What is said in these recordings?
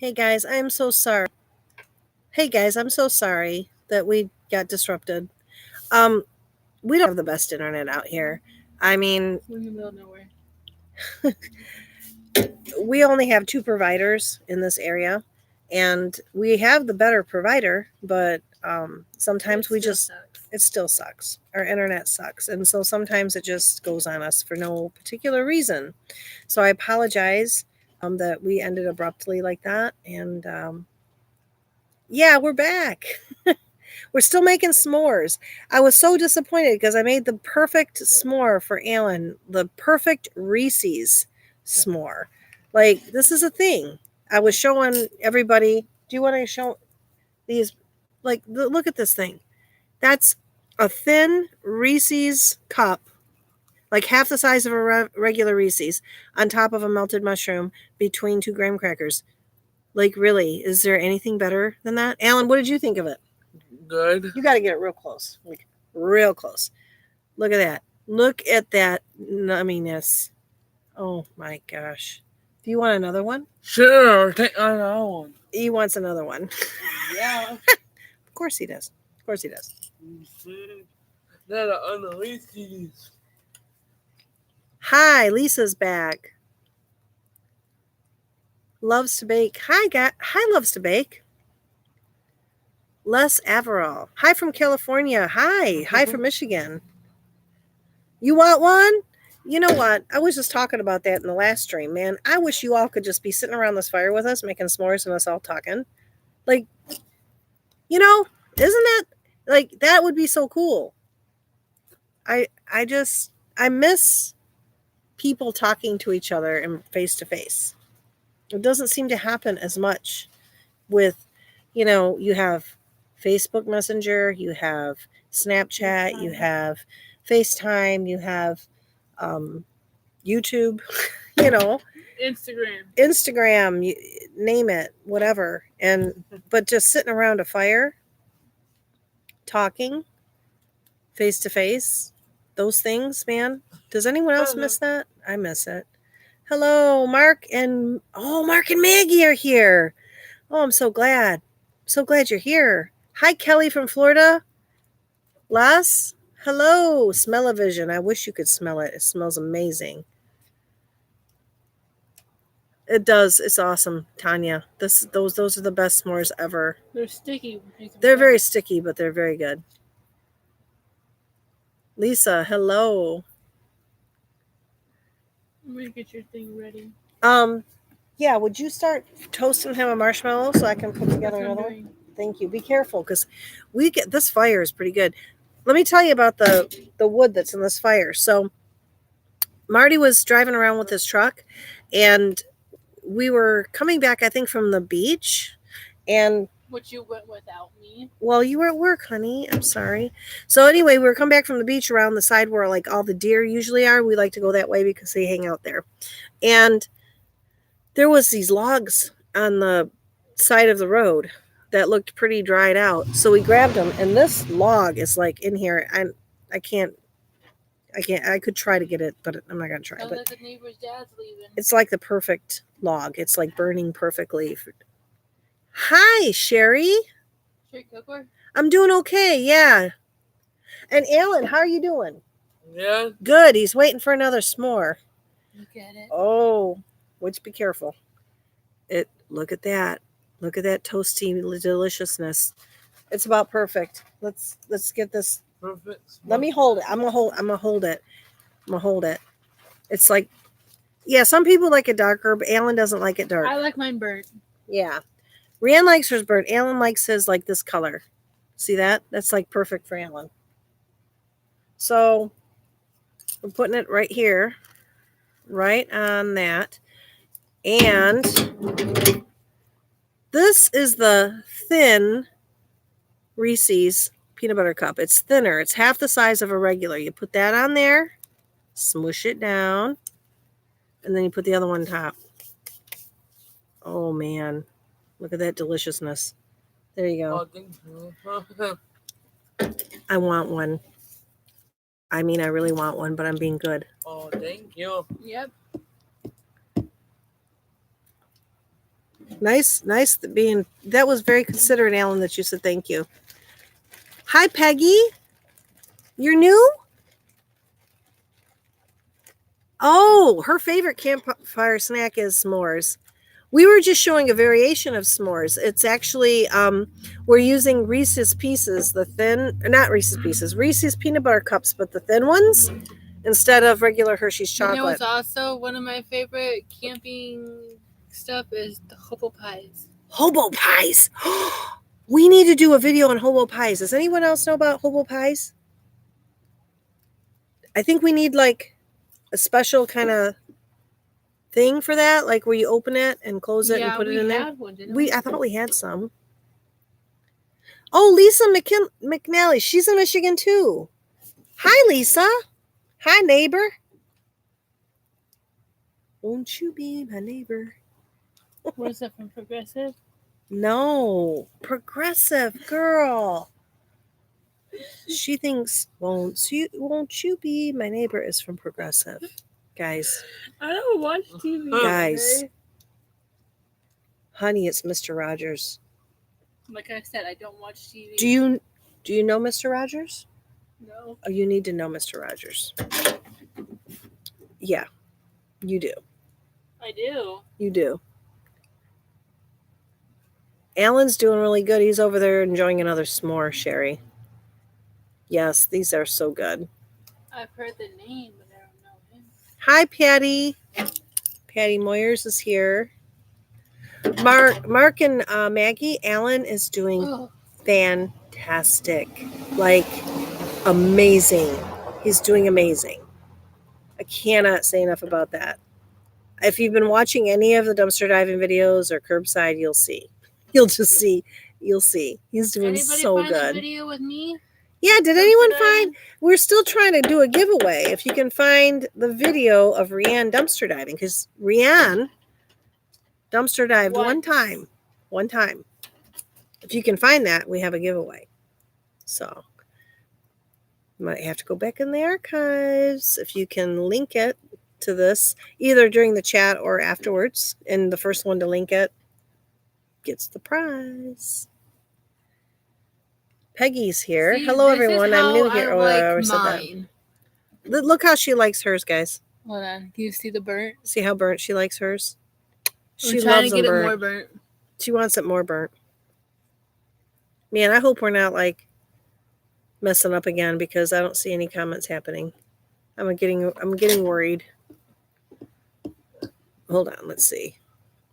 Hey guys, I'm so sorry. Hey guys, I'm so sorry that we got disrupted. Um, we don't have the best internet out here. I mean, We're in the middle of nowhere. we only have two providers in this area, and we have the better provider, but sometimes it still sucks. Our internet sucks, and so sometimes it just goes on us for no particular reason. So I apologize that we ended abruptly like that, and yeah, we're back. We're still making s'mores. I was so disappointed because I made the perfect s'more for Alan, the perfect Reese's s'more. Like, this is a thing. I was showing everybody. Do you want to show these? Like, look at this thing. That's a thin Reese's cup, like half the size of a regular Reese's, on top of a melted mushroom between two graham crackers. Like, really, is there anything better than that? Alan, what did you think of it? Good. You got to get it real close. Like, real close. Look at that. Look at that numminess. Oh my gosh. Do you want another one? Sure, take another one. He wants another one. Yeah. Of course he does. Of course he does. That are unreleased CDs. Hi, Lisa's back. Loves to bake. Hi, loves to bake. Les Averall. Hi from California. Hi from Michigan. You want one? You know what? I was just talking about that in the last stream, man. I wish you all could just be sitting around this fire with us, making s'mores and us all talking. Like, isn't that like that would be so cool? I miss people talking to each other and face to face. It doesn't seem to happen as much with, you have Facebook Messenger, you have Snapchat, you have FaceTime, you have YouTube, Instagram, you name it, whatever. But just sitting around a fire, talking face to face, those things, man. Does anyone else miss that? I miss it. Hello, Mark and Maggie are here. Oh, I'm so glad. So glad you're here. Hi, Kelly from Florida. Les, hello. Smell-o-vision. I wish you could smell it. It smells amazing. It does. It's awesome, Tanya. Those are the best s'mores ever. They're sticky. They're very sticky, but they're very good. Lisa, hello. I'm gonna get your thing ready. Yeah, would you start toasting him a marshmallow so I can put together another one? Thank you. Be careful because this fire is pretty good. Let me tell you about the wood that's in this fire. So Marty was driving around with his truck, and we were coming back, I think, from the beach, and Which you went without me. well, you were at work, honey. I'm sorry. So anyway, we were coming back from the beach around the side where like all the deer usually are. We like to go that way because they hang out there. And there was these logs on the side of the road that looked pretty dried out. So we grabbed them, and this log is like in here. I can't. I could try to get it, but I'm not gonna try. Sounds But like the neighbor's dad's leaving. it's like the perfect log. It's like burning perfectly. Hi, Sherry. Sherry Cooker? I'm doing okay. Yeah. And Alan, how are you doing? Yeah. Good. He's waiting for another s'more. Look at it. Oh, which be careful. Look at that. Look at that toasty deliciousness. It's about perfect. Let's get this. Perfect. Let me hold it. I'm gonna hold it. It's like, yeah, some people like it darker, but Alan doesn't like it dark. I like mine burnt. Yeah. Rianne likes hers burnt. Alan likes his like this color. See that? That's like perfect for Alan. So we're putting it right here, right on that. And this is the thin Reese's peanut butter cup. It's thinner. It's half the size of a regular. You put that on there, smush it down, and then you put the other one on top. Oh, man. Look at that deliciousness. There you go. Oh, thank you. I want one. I mean, I really want one, but I'm being good. Oh, thank you. Yep. Nice being. That was very considerate, Alan, that you said thank you. Hi, Peggy. You're new? Oh, her favorite campfire snack is s'mores. We were just showing a variation of s'mores. It's actually we're using Reese's Pieces, not Reese's Pieces, Reese's peanut butter cups, but the thin ones instead of regular Hershey's You know chocolate. what's also one of my favorite camping stuff is the hobo pies. Hobo pies. We need to do a video on hobo pies. Does anyone else know about hobo pies? I think we need like a special kind of thing for that, like where you open it and close it and put it in there. Had one, didn't we? I thought we had some. Oh, Lisa McNally. She's in Michigan too. Hi, Lisa. Hi, neighbor. Won't you be my neighbor? What is that from Progressive? No, Progressive girl. She thinks won't you be my neighbor is from Progressive. Guys. I don't watch TV. Guys. Okay? Honey, it's Mr. Rogers. Like I said, I don't watch TV. Do you know Mr. Rogers? No. Oh, you need to know Mr. Rogers. Yeah, you do. I do. You do. Alan's doing really good. He's over there enjoying another s'more, Sherry. Yes, these are so good. I've heard the name, but I don't know him. Hi, Patty. Patty Moyers is here. Mark and Maggie, Alan is doing fantastic. Like, amazing. He's doing amazing. I cannot say enough about that. If you've been watching any of the dumpster diving videos or curbside, you'll see. You'll just see. You'll see. He's doing so find good. The video with me? Yeah, did anyone find? We're still trying to do a giveaway. If you can find the video of Rianne dumpster diving, because Rianne dumpster dived one time. If you can find that, we have a giveaway. So you might have to go back in the archives if you can link it to this, either during the chat or afterwards. And the first one to link it gets the prize. Peggy's here. See, hello, this everyone. is I'm new how here. I Oh, I like already said mine. that. Look how she likes hers, guys. Hold on. Do you see the burnt? See how burnt she likes hers? She I'm trying loves to get them it burnt. more burnt. She wants it more burnt. Man, I hope we're not like messing up again because I don't see any comments happening. I'm getting worried. Hold on, let's see.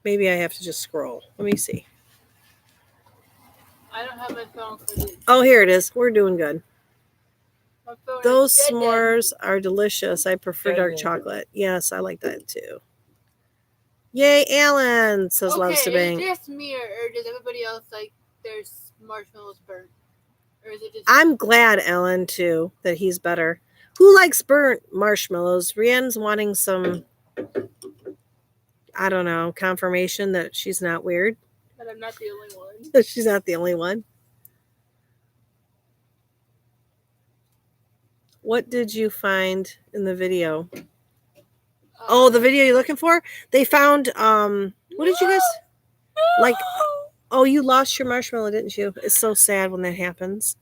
Maybe I have to just scroll. Let me see. I don't have my phone for this. Oh, here it is. We're doing good. My phone Those is dead. s'mores are delicious. I prefer dark chocolate. Yes, I like that too. Yay, Alan, says Loves to Bang. Is it just me or does everybody else like their marshmallows burnt? Or is it just I'm glad, Ellen, too, that he's better. Who likes burnt marshmallows? Rianne's wanting some, I don't know, confirmation that she's not weird. But I'm not the only one. That she's not the only one. What did you find in the video? Oh, the video you're looking for? They found, what did you guys, like, oh, you lost your marshmallow, didn't you? It's so sad when that happens.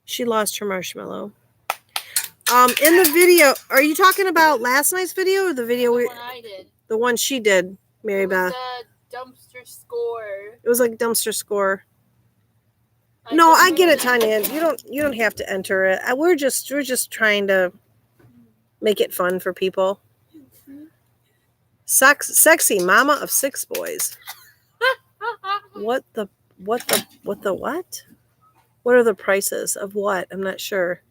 She lost her marshmallow. In the video, are you talking about last night's video or the video the one I did? The one she did, Mary Beth. The dumpster score. It was like dumpster score. No, I get it, Tanya. You don't have to enter it. We're just trying to make it fun for people. Sexy mama of 6 boys. What? What are the prices of what? I'm not sure.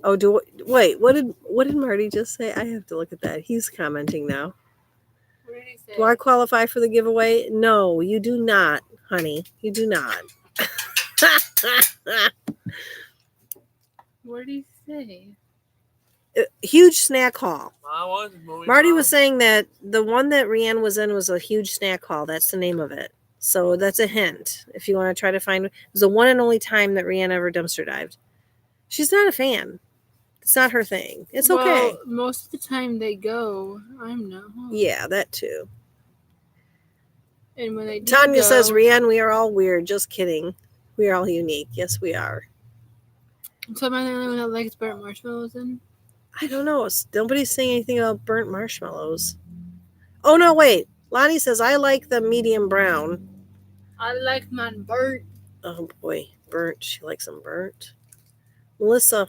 Oh, wait, what did Marty just say? I have to look at that. He's commenting now. What did he say? Do I qualify for the giveaway? No, you do not, honey. You do not. What did he say? Huge snack haul. Marty Mom. was saying that the one that Rianne was in was a huge snack haul. That's the name of it. So that's a hint. If you want to try to find, it was the one and only time that Rianne ever dumpster dived. She's not a fan. It's not her thing. It's okay. Most of the time they go, I'm not home. Yeah, that too. And when they do Tanya go, says, Rianne, we are all weird. Just kidding. We are all unique. Yes, we are. So am I the only one that likes burnt marshmallows then? I don't know. Nobody's saying anything about burnt marshmallows. Oh, no, wait. Lonnie says, I like the medium brown. I like mine burnt. Oh, boy. Burnt. She likes them burnt. Melissa,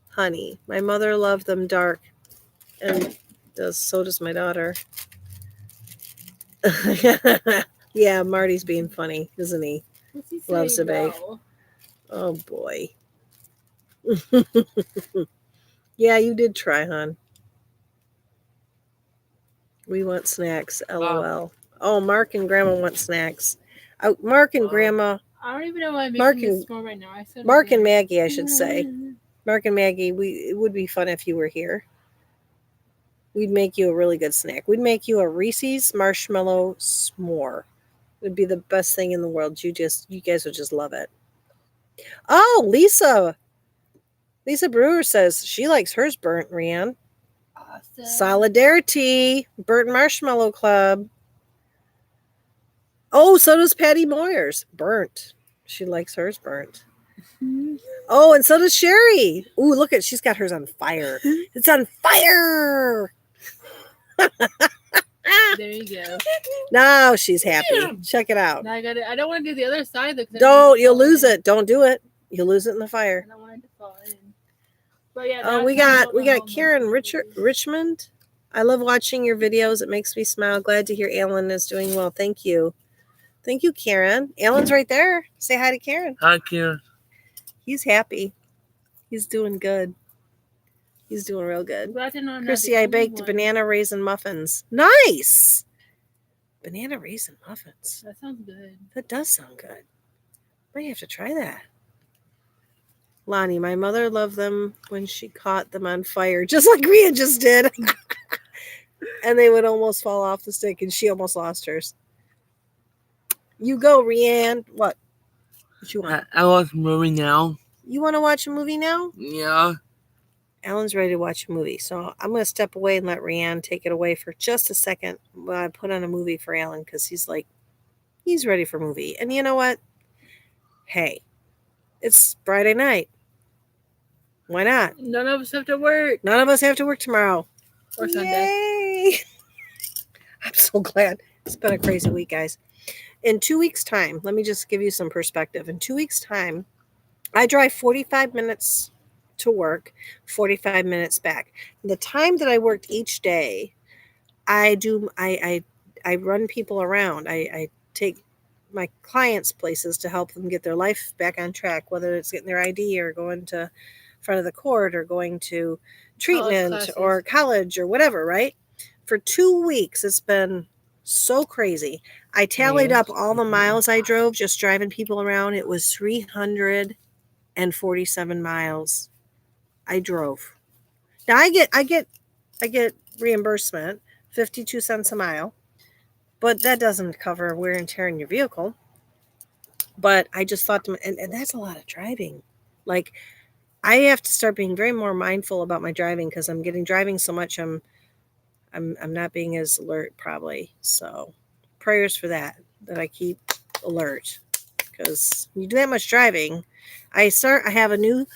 honey. My mother loved them dark. And so does my daughter. Yeah, Marty's being funny, isn't he? What's he Loves say, to bake. no? Oh, boy. Yeah, you did try, hon. We want snacks, lol. Oh, Mark and Grandma want snacks. Mark and Grandma, I don't even know why I'm Mark making and- this more right now. I said Mark and Maggie, I should say. Mark and Maggie, it would be fun if you were here. We'd make you a really good snack. We'd make you a Reese's marshmallow s'more. It would be the best thing in the world. You guys would just love it. Oh, Lisa Brewer says she likes hers burnt, Rianne. Awesome. Solidarity, burnt marshmallow club. Oh, so does Patty Moyers. Burnt. She likes hers burnt. Oh, and so does Sherry. Ooh, look at, she's got hers on fire. It's on fire. There you go. Now she's happy. Check it out. Now I got it. I don't want to do the other side though. 'cause I Don't, you'll fall lose in. it. Don't do it. You'll lose it in the fire. I don't want it to fall in. But yeah. Oh, now we it's time got to hold Karen my- Richmond. I love watching your videos. It makes me smile. Glad to hear Alan is doing well. Thank you. Thank you, Karen. Alan's right there. Say hi to Karen. Hi, Karen. He's happy. He's doing good. He's doing real good. Glad to know I'm not Chrissy, the I only baked one. banana raisin muffins. Nice. Banana raisin muffins. That sounds good. That does sound good. Might have to try that. Lonnie, my mother loved them when she caught them on fire, just like Rhea just did. And they would almost fall off the stick, and she almost lost hers. You go, Rianne. What you want? I watch a movie now. You want to watch a movie now? Yeah. Alan's ready to watch a movie, so I'm going to step away and let Rianne take it away for just a second while I put on a movie for Alan, because he's ready for a movie. And you know what? Hey, it's Friday night. Why not? None of us have to work. None of us have to work tomorrow. Or Sunday. Yay! I'm so glad. It's been a crazy week, guys. In 2 weeks' time, let me just give you some perspective. In 2 weeks' time, I drive 45 minutes to work, 45 minutes back. The time that I worked each day, I run people around. I take my clients places to help them get their life back on track, whether it's getting their ID or going to front of the court or going to treatment classes. or college or whatever, right? For 2 weeks, it's been so crazy. I tallied up all the miles I drove just driving people around. It was 347 miles I drove. Now I get reimbursement, 52 cents a mile, but that doesn't cover wear and tear in your vehicle. But I just thought to and that's a lot of driving. Like, I have to start being very more mindful about my driving, because I'm driving so much. I'm not being as alert probably. So prayers for that I keep alert, because when you do that much driving, I have a new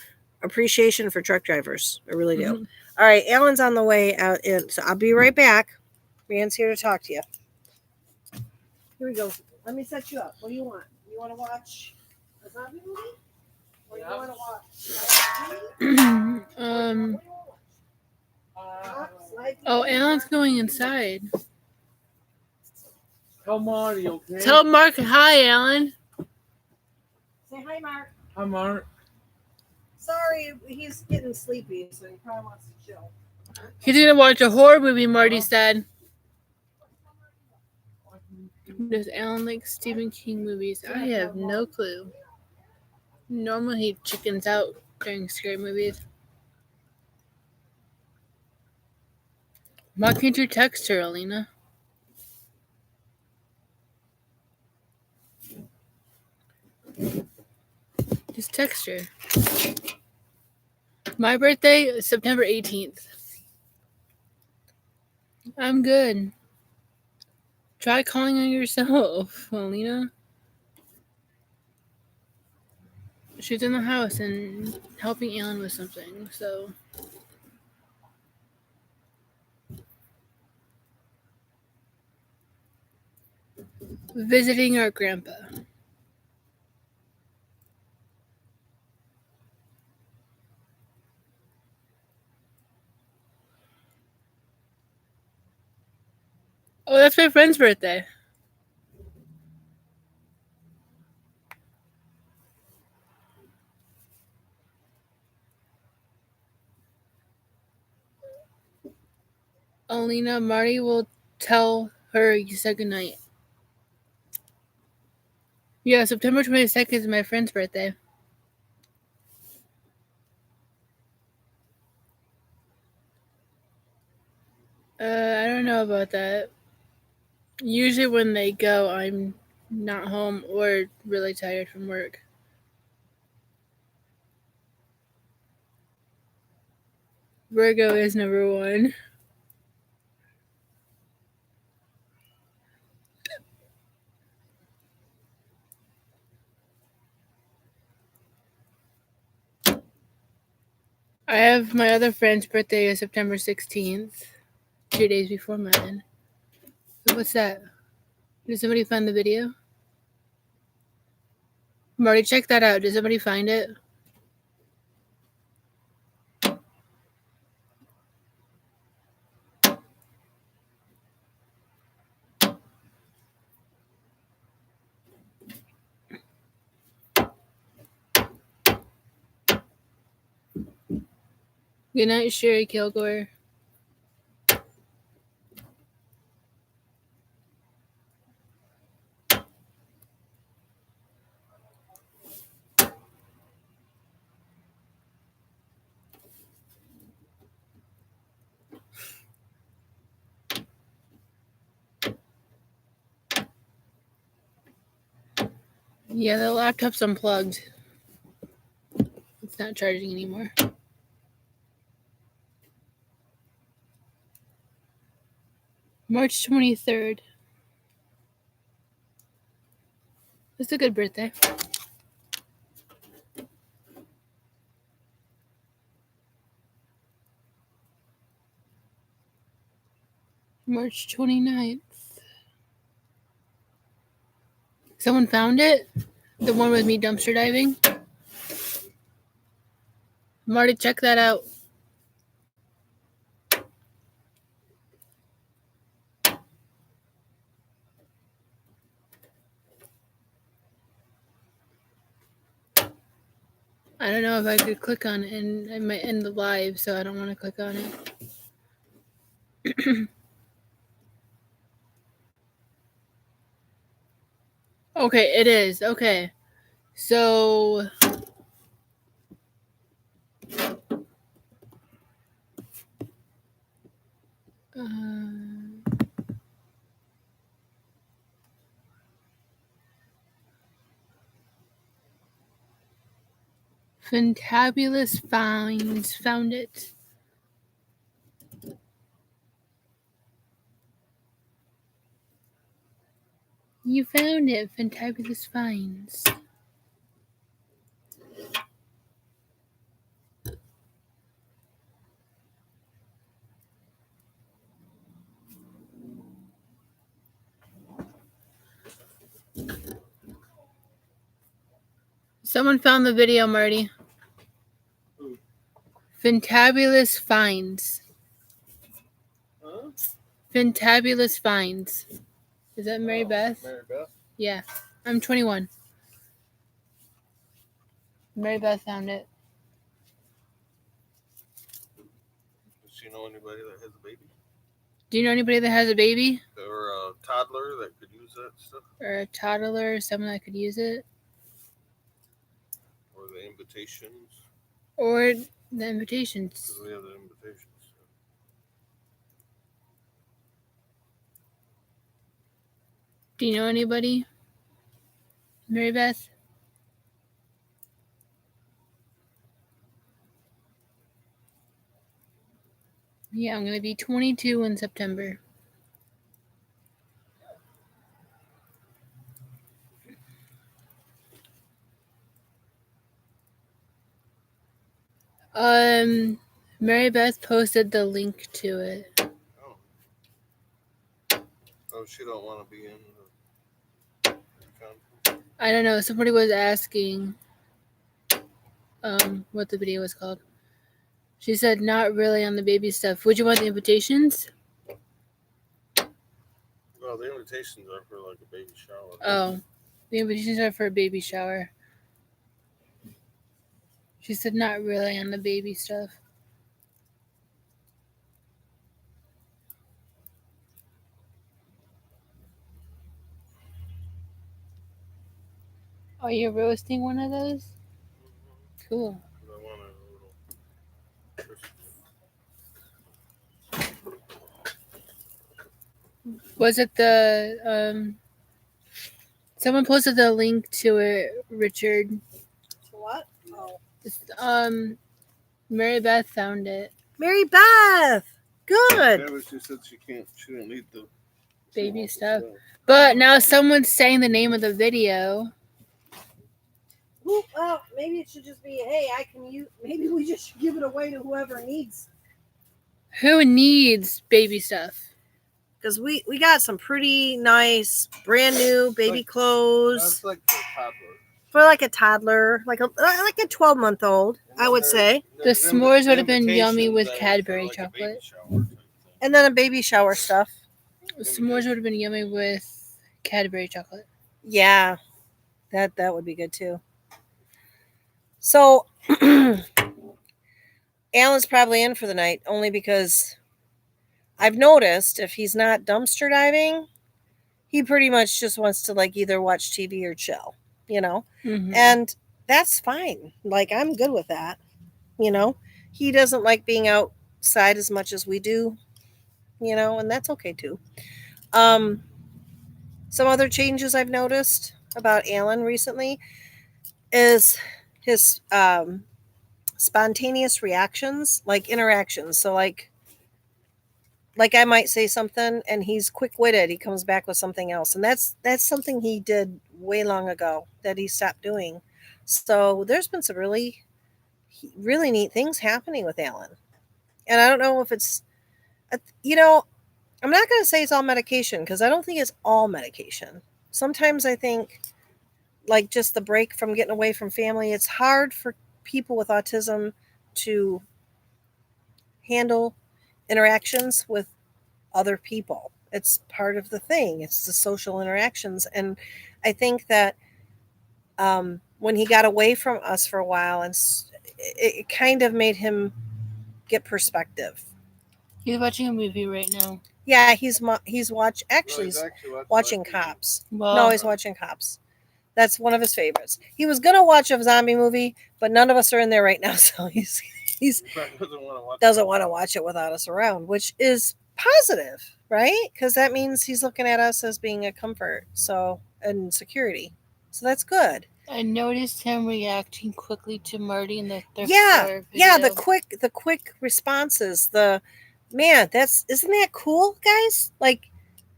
appreciation for truck drivers. I really do. Mhm. All right, Alan's on the way out, so I'll be right back. Rianne's here to talk to you. Here we go. Let me set you up. What do you want? You want to watch a zombie movie? Or you want to watch? Oh, Alan's going inside. Tell Marty, okay? Tell Mark hi, Alan. Say hi, Mark. Hi, Mark. Sorry, he's getting sleepy, so he probably wants to chill. He's gonna watch a horror movie, Marty said. Does Alan like Stephen King movies? I have no clue. Normally he chickens out during scary movies. Why can't you text her, Alina? Just text her. My birthday is September 18th. I'm good. Try calling on yourself, Alina. She's in the house and helping Alan with something, so. Visiting our grandpa. Oh, that's my friend's birthday. Alina, Marty will tell her you said goodnight. Yeah, September 22nd is my friend's birthday. I don't know about that. Usually when they go, I'm not home or really tired from work. Virgo is number one. I have my other friend's birthday is September 16th, 2 days before mine. What's that? Did somebody find the video? Marty, check that out. Did somebody find it? Good night, Sherry Kilgore. Yeah, the laptop's unplugged. It's not charging anymore. March 23rd. That's a good birthday. March 29th. Someone found it? The one with me dumpster diving? Marty, check that out. I don't know if I could click on it, and I might end the live, so I don't want to click on it. Okay, it is. Okay. So Fantabulous Finds found it. You found it, Fantabulous Finds. Someone found the video, Marty. Fantabulous Finds. Huh? Fantabulous Finds. Is that Mary Beth? Mary Beth? Yeah. I'm 21. Mary Beth found it. Does she know anybody that has a baby? Do you know anybody that has a baby? Or a toddler that could use that stuff? Or a toddler, someone that could use it? Or the invitations? Or the invitations. Because we have the invitations. Do you know anybody? Mary Beth? Yeah, I'm going to be 22 in September. Mary Beth posted the link to it. Oh. Oh, she don't want to be in the conference. I don't know. Somebody was asking what the video was called. She said, not really on the baby stuff. Would you want the invitations? Well, the invitations are for like a baby shower. Oh, the invitations are for a baby shower. She said, not really on the baby stuff. Are you roasting one of those? Cool. I want a little crispy. Was it the someone posted the link to it, Richard. What? Oh. Mary Beth found it. Mary Beth. Good. Yeah, but she said she don't need the Baby stuff. But now someone's saying the name of the video. Ooh, well, maybe it should just be, hey, I can use. Maybe we just should give it away to whoever needs. Who needs baby stuff? Because we got some pretty nice, brand new baby clothes That's like for a toddler. for like a toddler, like a 12-month-old, I would say. The s'mores would have been yummy with Cadbury like chocolate. And then a baby shower stuff. S'mores would have been yummy with Cadbury chocolate. Yeah, that would be good too. So, Alan's probably in for the night only because I've noticed if he's not dumpster diving, he pretty much just wants to like either watch TV or chill, you know? Mm-hmm. And that's fine. Like, I'm good with that, you know? He doesn't like being outside as much as we do, you know, and that's okay too. Some other changes I've noticed about Alan recently is his spontaneous reactions, like interactions. So like I might say something and he's quick-witted. He comes back with something else. And that's something he did way long ago that he stopped doing. So there's been some really neat things happening with Alan. And I don't know if it's, you know, I'm not going to say it's all medication because I don't think it's all medication. Sometimes I think like just the break from getting away from family, it's hard for people with autism to handle interactions with other people. It's part of the thing. It's the social interactions. And I think that when he got away from us for a while, and it kind of made him get perspective. He's watching a movie right now. Yeah, he's watching Cops. Well, No, he's watching Cops. That's one of his favorites. He was gonna watch a zombie movie, but none of us are in there right now, so he doesn't want to watch it without us around, which is positive, right? Because that means he's looking at us as being a comfort, and security. So that's good. I noticed him reacting quickly to Marty in the thrift Yeah, store yeah. video. The quick responses. Isn't that cool, guys? Like,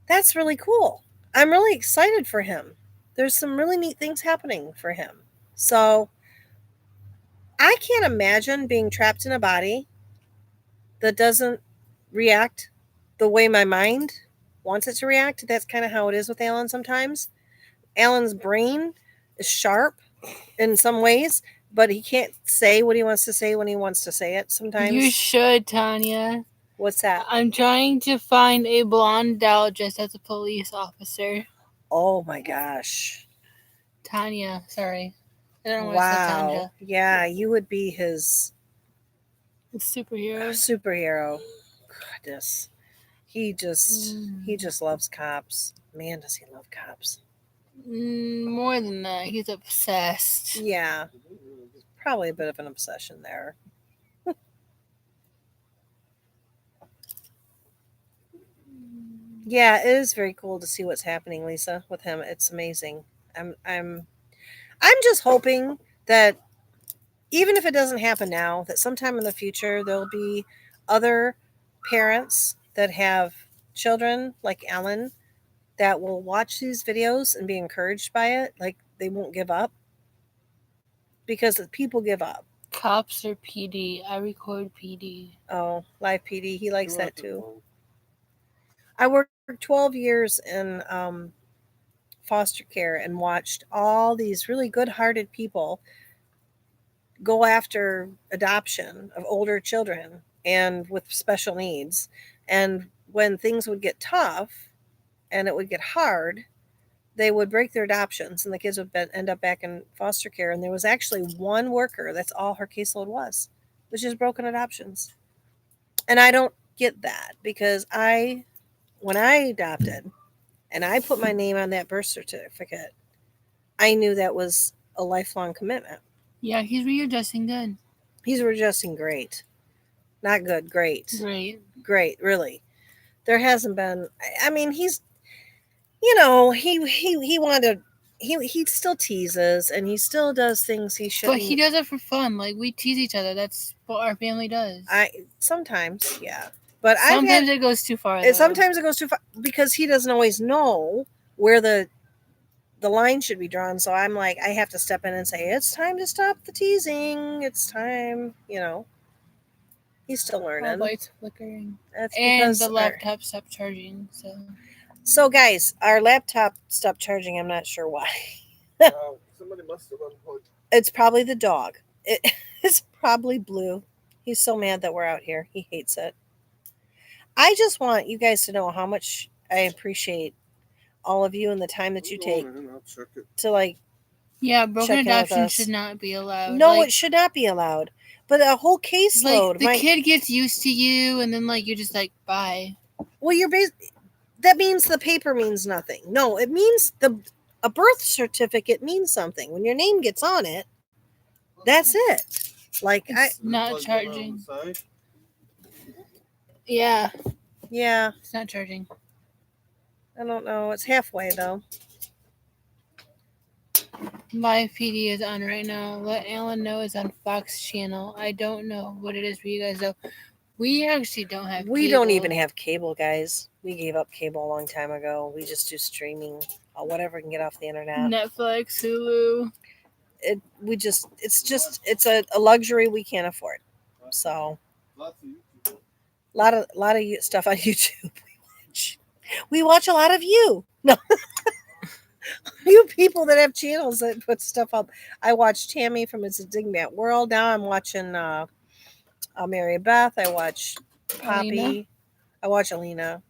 that's really cool. I'm really excited for him. There's some really neat things happening for him. So I can't imagine being trapped in a body that doesn't react the way my mind wants it to react. That's kind of how it is with Alan sometimes. Alan's brain is sharp in some ways, but he can't say what he wants to say when he wants to say it sometimes. You should, Tanya. What's that? I'm trying to find a blonde doll dressed as a police officer. Oh my gosh. Tanya, sorry. I don't know why I said Wow. Tanya. Yeah, you would be his superhero. Goodness. He just loves cops. Man, does he love cops. More than that, he's obsessed. Yeah. Probably a bit of an obsession there. Yeah, it is very cool to see what's happening, Lisa, with him. It's amazing. I'm just hoping that even if it doesn't happen now, that sometime in the future there'll be other parents that have children like Ellen that will watch these videos and be encouraged by it. Like, they won't give up, because people give up. Cops or PD? I record PD. Oh, live PD. He likes Go that out to too. vote. I worked 12 years in foster care and watched all these really good-hearted people go after adoption of older children and with special needs. And when things would get tough and it would get hard, they would break their adoptions and the kids would end up back in foster care. And there was actually one worker, that's all her caseload was just broken adoptions. And I don't get that because when I adopted and I put my name on that birth certificate, I knew that was a lifelong commitment. Yeah, he's readjusting good. He's readjusting great. Not good, great. Great. Great, really. There hasn't been, I mean, he's, you know, he wanted, he still teases and he still does things he shouldn't. But he does it for fun. Like, we tease each other. That's what our family does. Sometimes, yeah. But sometimes it goes too far. Sometimes it goes too far because he doesn't always know where the line should be drawn. So I'm like, I have to step in and say, it's time to stop the teasing. It's time, you know. He's still learning. All lights flickering. That's and because the laptop stopped charging. So guys, our laptop stopped charging. I'm not sure why. Somebody must have unplugged. It's probably the dog. It's probably Blue. He's so mad that we're out here. He hates it. I just want you guys to know how much I appreciate all of you and the time that you take I'll check it. to like. Yeah, broken check in with adoption us. should not be allowed. No, it should not be allowed. But a whole caseload. Like, the kid gets used to you, and then like you're just like, bye. Well, that means the paper means nothing. No, it means a birth certificate means something. When your name gets on it, that's it. Like It's not Unplugged charging. on the side. Yeah, yeah, it's not charging. I don't know. It's halfway though. Live PD is on right now. Let Alan know it's on Fox channel. I don't know what it is for you guys though. We actually don't have. We cable. don't even have cable, guys. We gave up cable a long time ago. We just do streaming, whatever we can get off the internet. Netflix, Hulu. It's a luxury we can't afford. So Lots of YouTube. lot of stuff on YouTube we watch a lot of you. No. You people that have channels that put stuff up. I watched Tammy from It's a Digmat World. Now I'm watching Mary Beth. I watch Poppy. Alina. I watch Alina.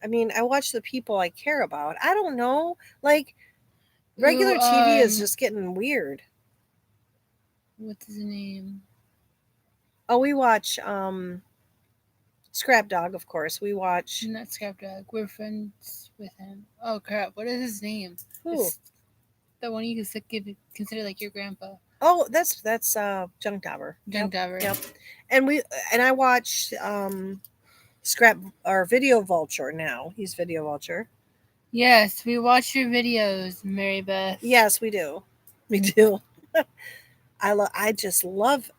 I mean, I watch the people I care about. I don't know. Like, regular TV is just getting weird. What's his name? Oh, we watch Scrap Dog, of course. We watch. Not Scrap Dog. We're friends with him. Oh, crap. What is his name? Who? It's the one you consider like your grandpa. Oh, that's Junk Dauber. Junk Dauber. Yep. And I watch Scrap or Video Vulture now. He's Video Vulture. Yes, we watch your videos, Mary Beth. Yes, we do. We do. I just loved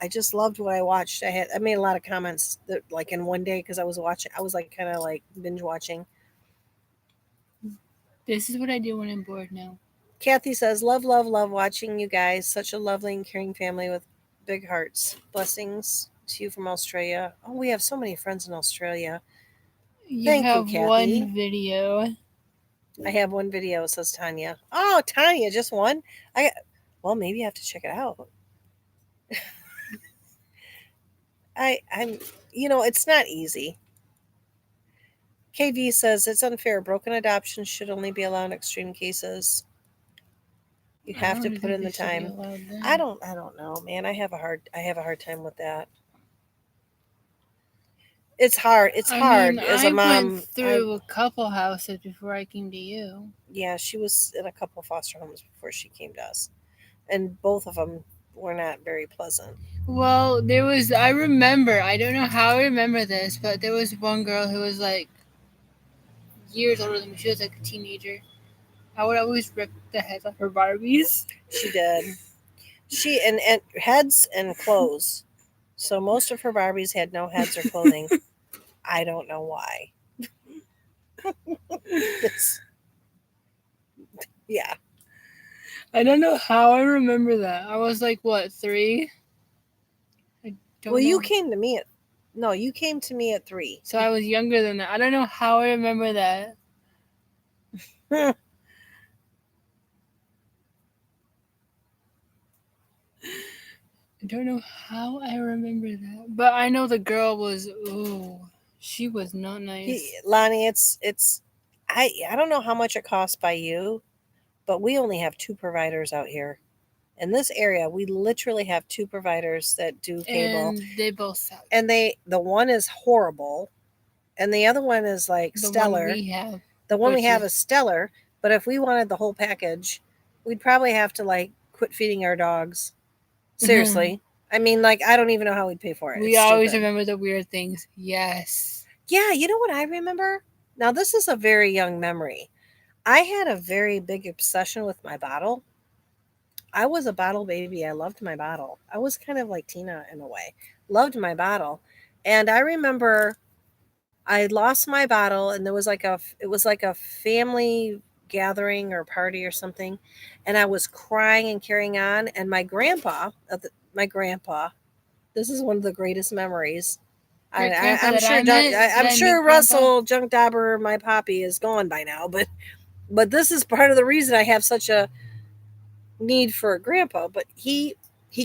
what I watched. I made a lot of comments that like in one day because I was like kind of like binge watching. This is what I do when I'm bored now. Kathy says, love watching you guys. Such a lovely and caring family with big hearts. Blessings to you from Australia. Oh, we have so many friends in Australia. Thank you, Kathy. One video. I have one video, says Tanya. Oh, Tanya, just one? Well, maybe I have to check it out. I'm it's not easy. KV says it's unfair. Broken adoption should only be allowed in extreme cases. You have to put in the time. I don't know, man. I have a hard time with that. It's hard. It's hard as a mom. I went through a couple houses before I came to you. Yeah, she was in a couple foster homes before she came to us. And both of them were not very pleasant. Well, I remember, I don't know how I remember this, but there was one girl who was like years older than me. She was like a teenager. I would always rip the heads off her Barbies. She did. She and heads and clothes. So most of her Barbies had no heads or clothing. I don't know why. Yeah. I don't know how I remember that. I was like, what, 3? don't Well, you know. came to me you came to me at 3. So I was younger than that. I don't know how I remember that. I don't know how I remember that. But I know the girl was, she was not nice. Lonnie, I don't know how much it costs by you, but we only have 2 providers out here. In this area, we literally have 2 providers that do cable. And they both suck. And the one is horrible and the other one is like The stellar. one we have. The one we which have is- is stellar, but if we wanted the whole package, we'd probably have to like quit feeding our dogs. Seriously. I mean, like, I don't even know how we'd pay for it. We It's always stupid. remember the weird things. Yes. Yeah, you know what I remember? Now, this is a very young memory. I had a very big obsession with my bottle. I was a bottle baby. I loved my bottle. I was kind of like Tina in a way. Loved my bottle. And I remember I lost my bottle and it was like a family gathering or party or something, and I was crying and carrying on, and my grandpa, this is one of the greatest memories. Great grandpa I'm that sure I met? I'm Did I sure meet Russell Junk Dauber, my poppy, is gone by now, but this is part of the reason I have such a need for a grandpa. But he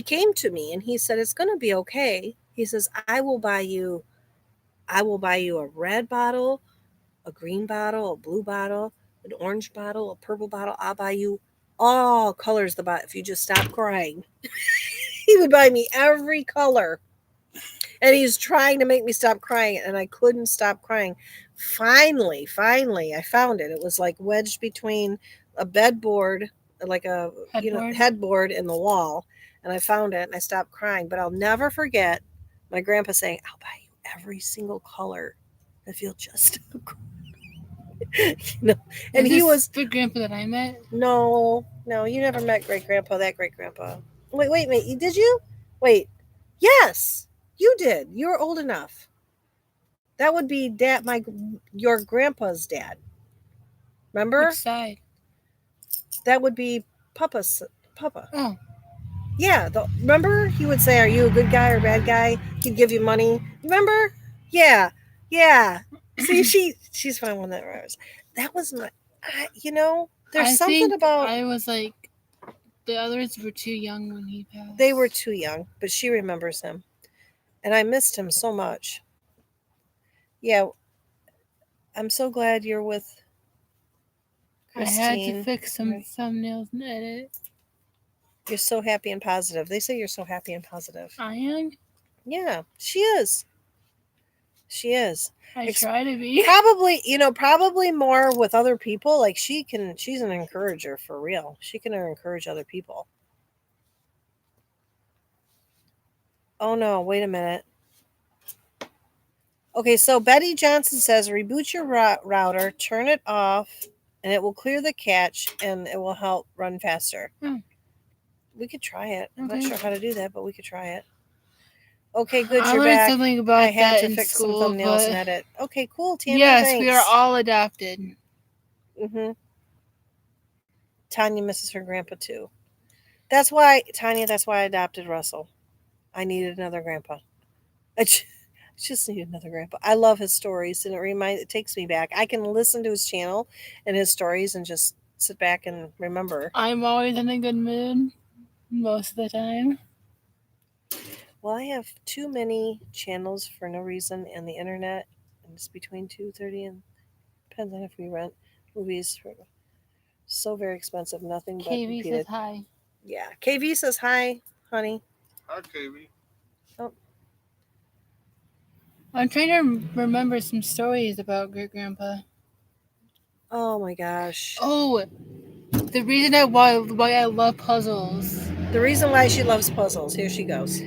came to me and he said, it's going to be okay. He says, I will buy you a red bottle, a green bottle, a blue bottle, an orange bottle, a purple bottle. I'll buy you all colors the bottle if you just stop crying. He would buy me every color. And he's trying to make me stop crying, and I couldn't stop crying. Finally, I found it. It was like wedged between a bedboard, like a Headboard? headboard in the wall, and I found it and I stopped crying. But I'll never forget my grandpa saying, "I'll buy you every single color if you'll just stop crying." And Is he this was the grandpa that I met? no, you never met great grandpa. That great grandpa. Wait a minute. Did you? Wait. Yes, you did. You were old enough. That would be your grandpa's dad. Remember? Which side? That would be Papa. Oh. Yeah. Remember? He would say, "Are you a good guy or bad guy?" He'd give you money. Remember? Yeah. See, she's my one that remembers. That was my. There's something about. I was like, the others were too young when he passed. They were too young, but she remembers him, and I missed him so much. Yeah, I'm so glad you're with Christine. I had to fix some thumbnails and edit. You're so happy and positive. They say you're so happy and positive. I am? Yeah, she is. She is. I try to be. Probably more with other people. Like she's an encourager for real. She can encourage other people. Oh no, wait a minute. Okay, so Betty Johnson says reboot your router, turn it off, and it will clear the cache and it will help run faster. We could try it. I'm not sure how to do that, but we could try it. Okay, good. I You're learned back. something about I had that to in fix school, some thumbnails but and edit. Okay, cool, Tanya. yes, thanks. we are all adopted. Mm-hmm. Tanya misses her grandpa too. That's why I adopted Russell. I needed another grandpa. I just needed another grandpa. I love his stories, and it takes me back. I can listen to his channel and his stories and just sit back and remember. I'm always in a good mood most of the time. Well, I have too many channels for no reason, and the internet, and it's between $2.30 and depends on if we rent movies. So very expensive, nothing but KV repeated. says hi. Yeah, KV says hi, honey. Hi, KB. Oh, I'm trying to remember some stories about great grandpa. oh my gosh. Oh, the reason why I love puzzles. The reason why she loves puzzles. Here she goes.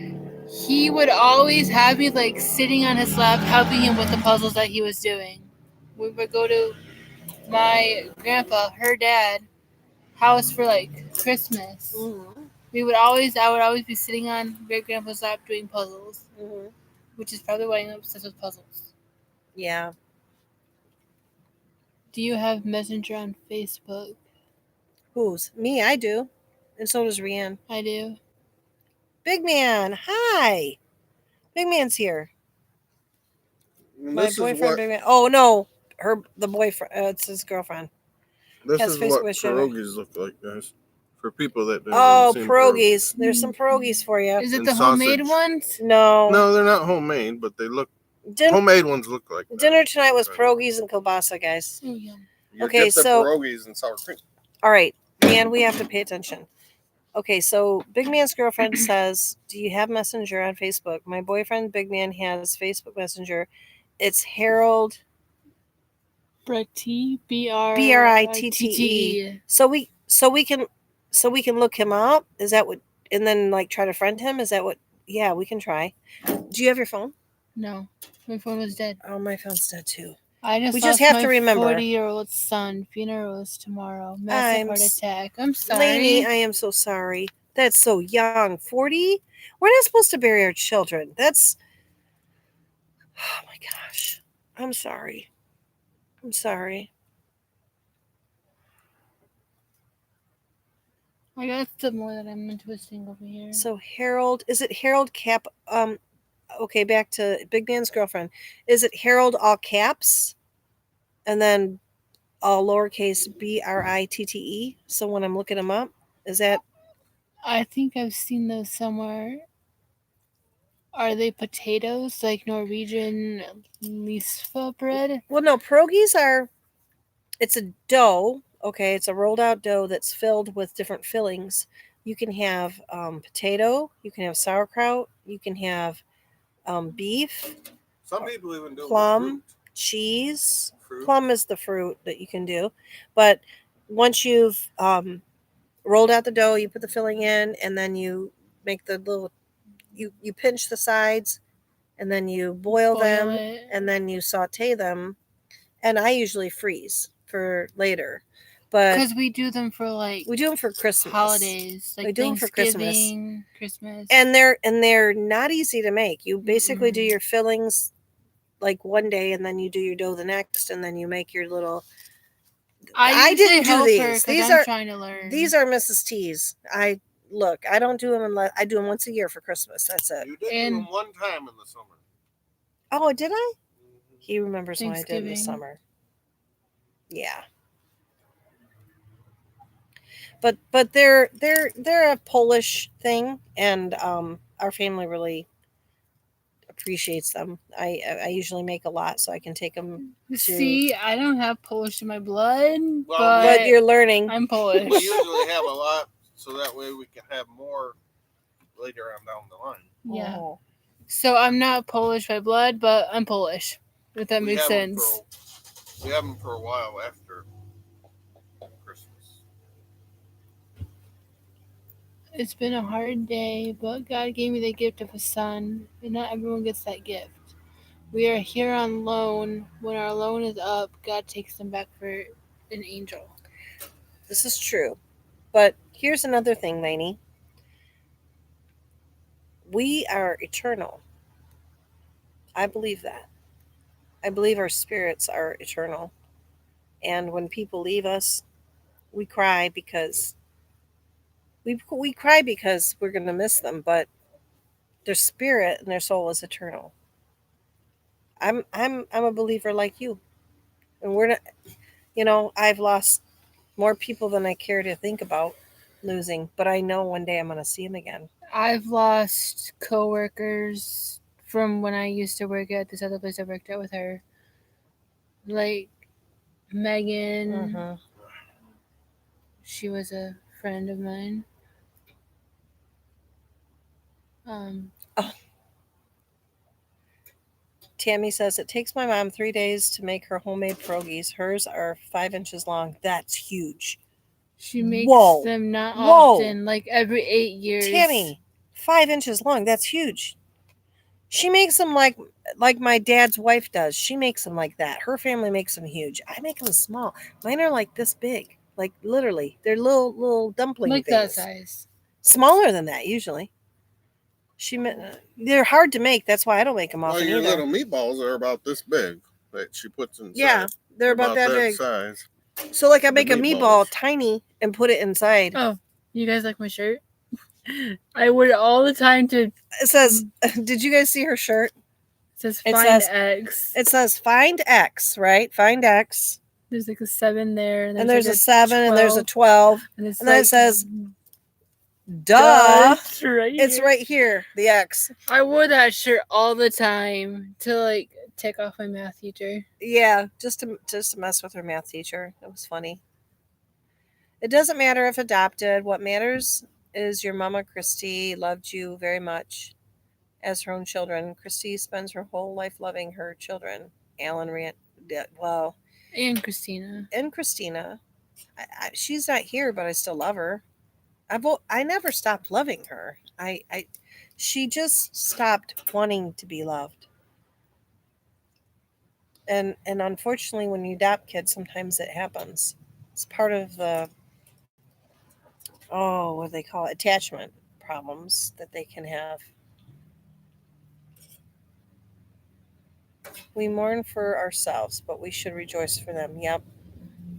He would always have me like sitting on his lap, helping him with the puzzles that he was doing. We would go to my grandpa, her dad, house for like Christmas. Mm-hmm. I would always be sitting on great grandpa's lap doing puzzles, Mm-hmm. which is probably why I'm obsessed with puzzles. Yeah. Do you have Messenger on Facebook? Who's? Me, I do. And so does Rianne. I do. Big man, hi. Big Man's here. And My this is boyfriend, what Big Man. Oh no, the boyfriend. It's his girlfriend. this has is what Facebook with sugar. pierogies look like, guys. For people that haven't Oh, seen pierogies. There's some pierogies for you. Is it And the homemade sausage. ones? No. No, they're not homemade, but they look. Homemade ones look like that. Dinner tonight was pierogies and kielbasa, guys. Oh, yum. You Okay, get the so- pierogies and sour cream. All right, man, we have to pay attention. Okay, so Big Man's girlfriend says, "Do you have Messenger on Facebook?" My boyfriend, Big Man, has Facebook Messenger. It's Harold Britte, Britte. So we can look him up. Is that what? And then like try to friend him. Is that what? Yeah, we can try. Do you have your phone? No, my phone was dead. Oh, my phone's dead too. I just We lost just have my to remember. 40-year-old son. Funeral is tomorrow. Massive heart attack. I'm sorry. Lainey, I am so sorry. That's so young. 40? We're not supposed to bury our children. That's. Oh my gosh. I'm sorry. I'm sorry. I got some more that I'm twisting over here. So Harold, is it Harold Cap? Okay, back to Big Man's girlfriend. Is it Harold all caps, and then all lowercase Britte? So when I'm looking him up, is that? I think I've seen those somewhere. Are they potatoes like Norwegian lisfa bread? Well, no, pierogies are. It's a dough. Okay, it's a rolled out dough that's filled with different fillings. You can have potato. You can have sauerkraut. You can have beef, Some people even do plum, cheese. fruit. Plum is the fruit that you can do. But once you've rolled out the dough, you put the filling in, and then you make the little, you pinch the sides, and then you boil them, it. and then you saute them. And I usually freeze for later. But Because we do them for like we do them for Christmas. holidays, like We do 'em for Christmas. Thanksgiving, Christmas. And they're not easy to make. You basically do your fillings like one day, and then you do your dough the next, and then you make your little. I didn't do these. These I'm are trying to learn. These are Mrs. T's. I don't do them unless I do them once a year for Christmas. That's it. You did do And- them one time in the summer. Oh, did I? He remembers when I did in the Thanksgiving. summer. Yeah. But they're a Polish thing, and our family really appreciates them. I usually make a lot so I can take them. See, I don't have Polish in my blood, Well, But you're learning. I'm We Polish. usually have a lot, so that way we can have more later on down the line. Yeah. Oh. So I'm not Polish by blood, but I'm Polish. If that makes have 'em sense. we have them for a while after Christmas. It's been a hard day, but God gave me the gift of a son, and not everyone gets that gift. We are here on loan. When our loan is up, God takes them back for an angel. This is true. But here's another thing, Lainey. We are eternal. I believe that. I believe our spirits are eternal. And when people leave us, we cry because we cry because we're going to miss them, but their spirit and their soul is eternal. I'm a believer like you. And we're not, I've lost more people than I care to think about losing, but I know one day I'm going to see them again. I've lost coworkers from when I used to work at this other place I worked at with her. Like Megan. Mm-hmm. She was a friend of mine. Tammy says it takes my mom 3 days to make her homemade pierogies. Hers are 5 inches long. That's huge. She makes Whoa. them not Whoa. often, like every 8 years. Tammy, 5 inches long. That's huge. She makes them like my dad's wife does. She makes them like that. Her family makes them huge. I make them small. Mine are like this big. Like literally, they're little dumpling Like things. that size. Smaller than that usually. They're hard to make. That's why I don't make them Well, often your either. little meatballs are about this big that she puts inside. Yeah, they're about that big. size. So like I make a meatballs. meatball tiny and put it inside. Oh, you guys like my shirt? I would all the time to. It It says, did you guys see her shirt? says It find says- X. It says find X, right? Find X. There's like a 7 there, And there's like a 7 and there's a 12, 12. and, it's And then like, it says, duh. It's right It's here. right here, the X. I wore that shirt all the time to like take off my math teacher. Yeah, just to mess with her math teacher. It was funny. It doesn't matter if adopted. What matters is your mama, Christy, loved you very much as her own children. Christy spends her whole life loving her children. Alan well, And Christina. and Christina. She's not here, but I still love her. I never stopped loving her. She just stopped wanting to be loved. And unfortunately, when you adopt kids, sometimes it happens. It's part of the what do they call it? Attachment problems that they can have. We mourn for ourselves, but we should rejoice for them. Yep.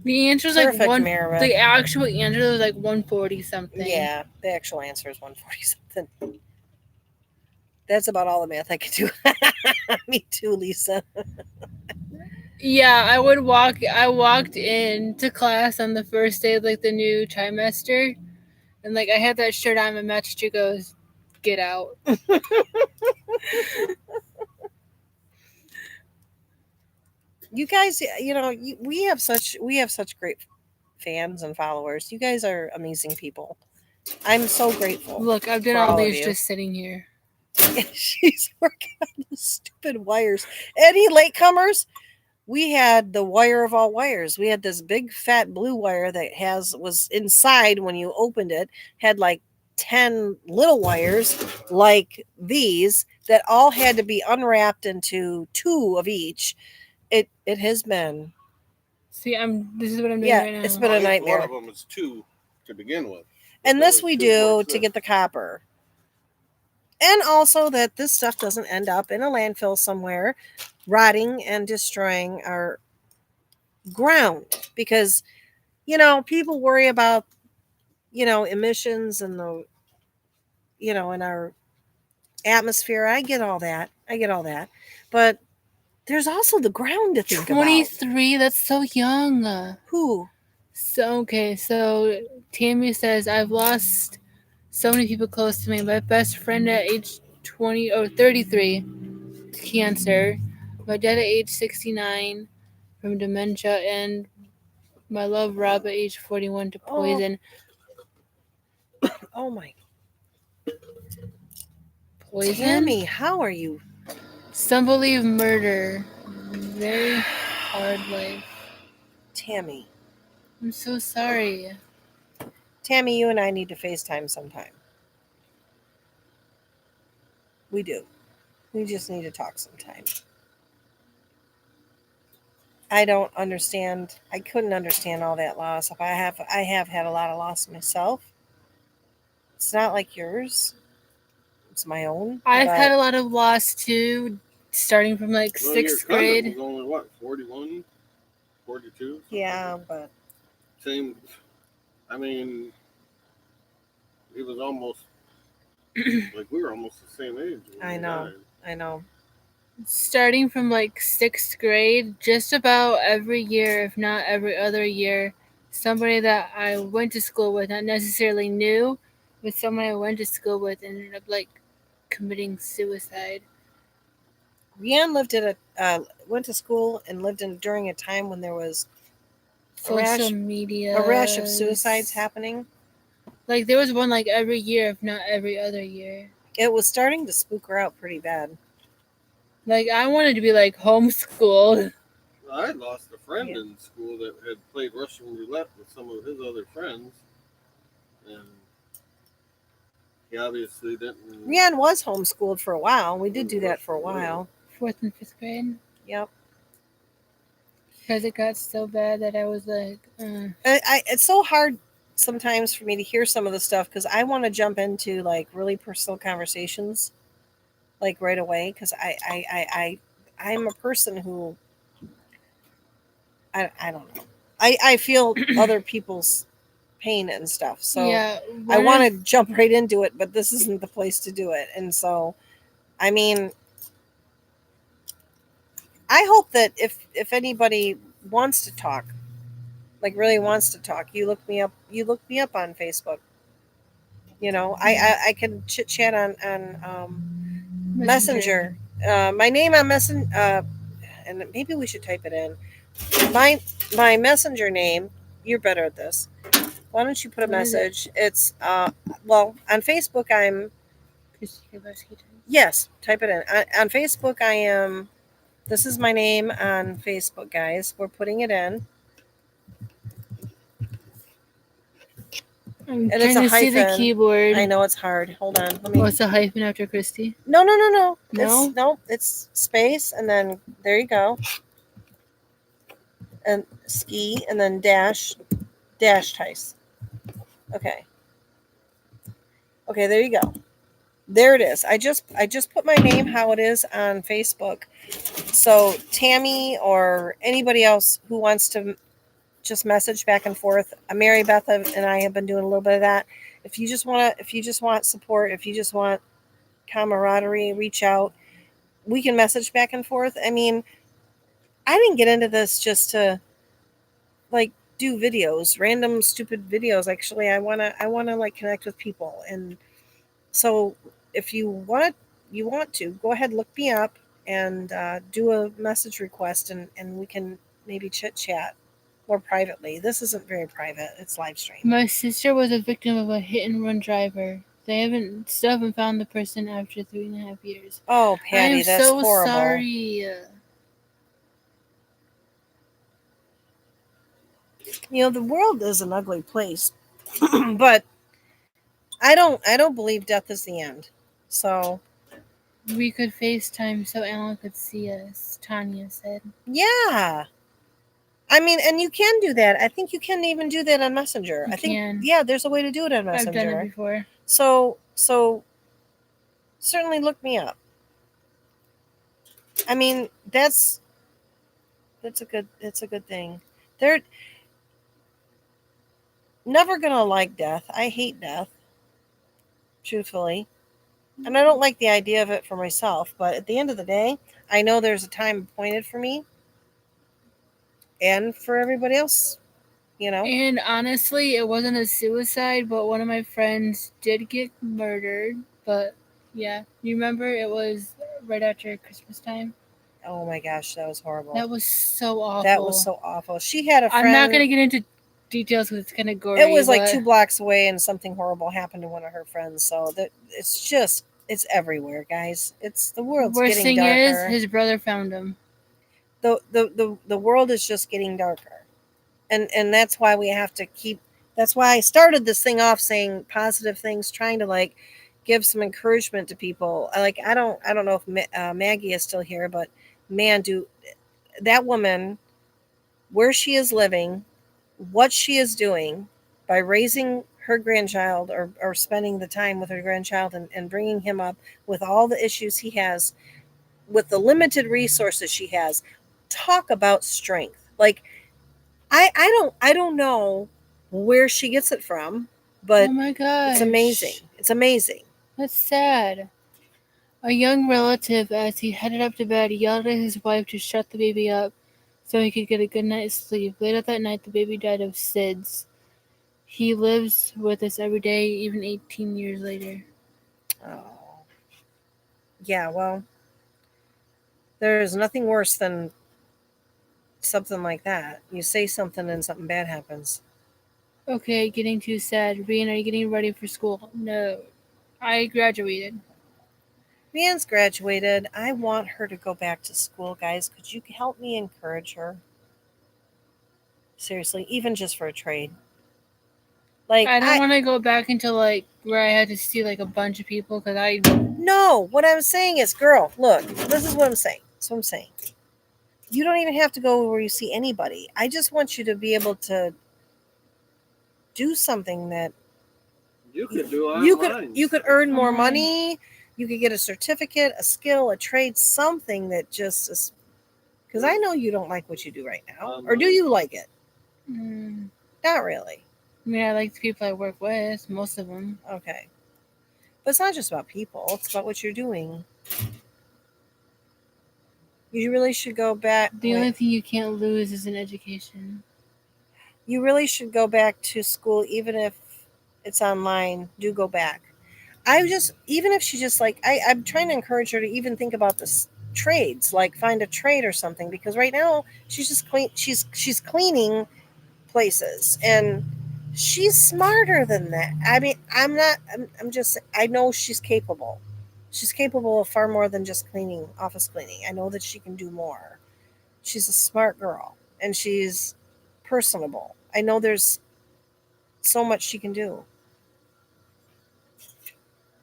The answer is like Perfect, one. Mara. The actual answer was like 140 something. Yeah, the actual answer is 140 something. That's about all the math I could do. Me too, Lisa. Yeah, I walked into class on the first day of like the new trimester, and like I had that shirt on. My math teacher goes, "Get out." You guys, we have such great fans and followers. You guys are amazing people. I'm so grateful. Look, I've done For all all of these you. just sitting here. She's working on the stupid wires. Any latecomers? We had the wire of all wires. We had this big fat blue wire that was inside when you opened it, had like 10 little wires like these that all had to be unwrapped into 2 of each. It has been. See, this is what I'm doing right now. It's been a nightmare. One of them is 2 to begin with. And But this there we was 2 do towards to this. get the copper. And also that this stuff doesn't end up in a landfill somewhere, rotting and destroying our ground. Because, people worry about, emissions and in our atmosphere. I get all that. But there's also the ground to think about. 23. That's so young. Who? So Tammy says I've lost so many people close to me. My best friend at age 20 or 33 to cancer. My dad at age 69 from dementia, and my love Rob at age 41 to poison. Oh my. Poison? Tammy, how are you? Some believe murder. Very hard life. Tammy. I'm so sorry. Tammy, you and I need to FaceTime sometime. We do. We just need to talk sometime. I don't understand. I couldn't understand all that loss. I have had a lot of loss myself. It's not like yours. It's my own. I've had a lot of loss too, starting from like Well, 6th your cousin grade. was only what, 41, 42? Yeah, but Same. I mean, he was almost like we were almost the same age. when I he know. died. I know. Starting from like 6th grade, just about every year, if not every other year, somebody that I went to school with, not necessarily knew, but someone I went to school with ended up like committing suicide. Rianne went to school and lived during a time when there was Social media. a rash of suicides happening. Like there was one like every year, if not every other year. It was starting to spook her out pretty bad. Like I wanted to be like homeschooled. I had lost a friend Yeah. in school that had played Russian roulette with some of his other friends, and he obviously didn't. Rianne was homeschooled for a while. We did do that for a while. 4th and 5th grade. Yep. Because it got so bad that I was like, It's so hard sometimes for me to hear some of the stuff because I want to jump into like really personal conversations like right away because I'm a person who I don't know. I feel other people's pain and stuff. So yeah, I one want of- to jump right into it, but this isn't the place to do it. And so, I mean, I hope that if anybody wants to talk, like really wants to talk, you look me up. You look me up on Facebook. You know, I can chit chat on Messenger. My name on Messenger, and maybe we should type it in. My Messenger name. You're better at this. Why don't you put a What is it? message? It's well, on Facebook I'm Christy Kowalski time. yes. Type it in on Facebook. I am. This is my name on Facebook, guys. We're putting it in, I'm and it's trying a to see the hyphen. keyboard. I know it's hard. Hold on. Let me. What's a hyphen after Christy? No. No? It's no. It's space, and then there you go, and ski, and then dash Tice. Okay. Okay. There you go. There it is. I just put my name how it is on Facebook. So Tammy or anybody else who wants to just message back and forth, Mary Beth and I have been doing a little bit of that. If you just want support, if you just want camaraderie, reach out. We can message back and forth. I mean, I didn't get into this just to like do videos, random stupid videos. Actually, I wanna like connect with people. And so if you want to go ahead, look me up and do a message request, and we can maybe chit chat more privately. This isn't very private. It's live stream. My sister was a victim of a hit and run driver. They still haven't found the person after 3.5 years. Oh, Patty, I'm that's so horrible. sorry. You know, the world is an ugly place, but I don't believe death is the end. So We could FaceTime so Alan could see us, Tanya said. yeah. I mean, and you can do that. I think you can even do that on Messenger. You I think can. yeah, there's a way to do it on I've Messenger. done it before. So certainly look me up. I mean, that's a good thing. They're never gonna like death. I hate death, truthfully. And I don't like the idea of it for myself, but at the end of the day, I know there's a time appointed for me and for everybody else, you know. And honestly, it wasn't a suicide, but one of my friends did get murdered. But yeah, you remember it was right after Christmas time? Oh my gosh, that was horrible. That was so awful. That was so awful. She had a friend. I'm not going to get into details because it's kind of gory. It was like but 2 blocks away, and something horrible happened to one of her friends. So that it's everywhere, guys. It's the world's worst getting thing darker. is, his brother found him. The world is just getting darker, and that's why we have to keep. That's why I started this thing off saying positive things, trying to like give some encouragement to people. I don't know if Maggie is still here, but man, do that woman where she is living, what she is doing by raising her grandchild or spending the time with her grandchild and bringing him up with all the issues he has, with the limited resources she has. Talk about strength. Like I don't know where she gets it from, but oh my gosh. it's amazing. It's amazing. That's sad. A young relative, as he headed up to bed, yelled at his wife to shut the baby up so he could get a good night's sleep. Later that night, the baby died of SIDS. He lives with us every day, even 18 years later. Oh. Yeah, well, there's nothing worse than something like that. You say something and something bad happens. Okay, getting too sad. Rian, are you getting ready for school? No. I graduated. Rian's graduated. I want her to go back to school, guys. Could you help me encourage her? Seriously, even just for a trade. Like I don't want to go back into like where I had to see like a bunch of people because I. No, what I'm saying is, girl, look, this is what I'm saying. That's what I'm saying. You don't even have to go where you see anybody. I just want you to be able to do something that You could do online. you could earn more money. You could get a certificate, a skill, a trade, something that just is. Because I know you don't like what you do right now, or do you like it? Not really. I mean, I like the people I work with, most of them. Okay. But it's not just about people, it's about what you're doing. You really should go back. The only thing you can't lose is an education. You really should go back to school, even if it's online. Do go back. Even if she just like, I'm trying to encourage her to even think about this trades, like find a trade or something, because right now she's just she's cleaning places, and she's smarter than that. I mean, I'm just, I know she's capable. She's capable of far more than just cleaning, office cleaning. I know that she can do more. She's a smart girl, and she's personable. I know there's so much she can do.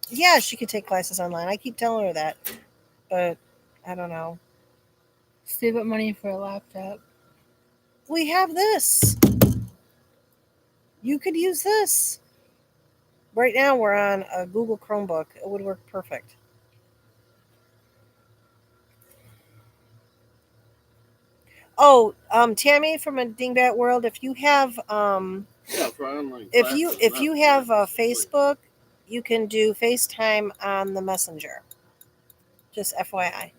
Yeah, she could take classes online. I keep telling her that, but I don't know. Save up money for a laptop. We have this. You could use this. Right now we're on a Google Chromebook. It would work perfect. Oh, Tammy from a Dingbat World, if you have Yeah, for online if you classes, have not Facebook, you can do FaceTime on the Messenger. Just FYI.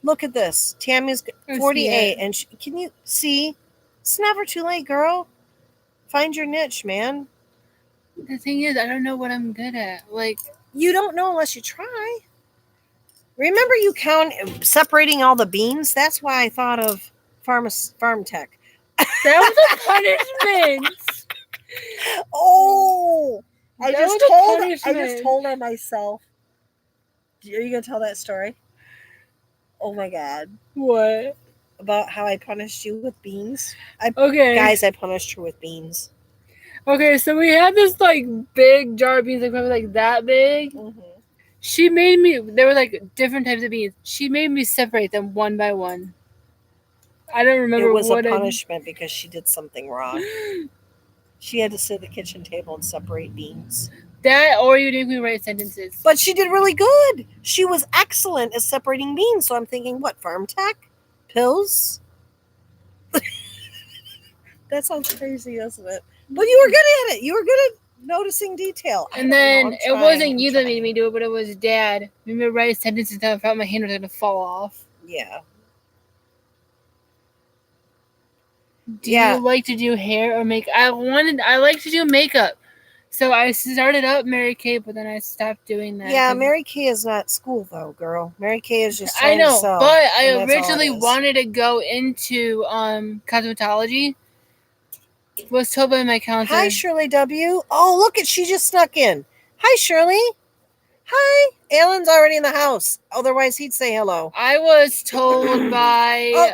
Look at this. Tammy's I see 48, it. and can you see? It's never too late, girl. Find your niche, man. The thing is, I don't know what I'm good at. Like, You don't know unless you try. Remember, you separating all the beans? That's why I thought of farm tech. that was a punishment. Oh, I That just was a told punishment. her myself. Are you gonna tell that story? Oh my god. What? About how I punished you with beans? Okay. Guys, I punished her with beans. Okay, so we had this like big jar of beans, like probably like that big. Mm-hmm. She made me. There were like different types of beans. She made me separate them one by one. I don't remember It was a what punishment because she did something wrong. She had to sit at the kitchen table and separate beans. That, or you didn't write sentences. But she did really good. She was excellent at separating beans. So I'm thinking, what, farm tech? Pills? That sounds crazy, doesn't it? But you were good at it. You were good at noticing detail. And then it wasn't you that made me do it, but it was Dad. Made me write sentences until I felt my hand was gonna fall off. Yeah. Do you like to do hair or makeup? I like to do makeup. So I started up Mary Kay, but then I stopped doing that. Yeah, Mary Kay is not school though, girl. Mary Kay is just I trying know, to sell. but I and that's all it originally is. wanted to go into cosmetology. Was told by my counselor. Hi, Shirley W. Oh, look at, she just snuck in. Hi, Shirley. Hi. Alan's already in the house. Otherwise, he'd say hello. I was told by. Oh,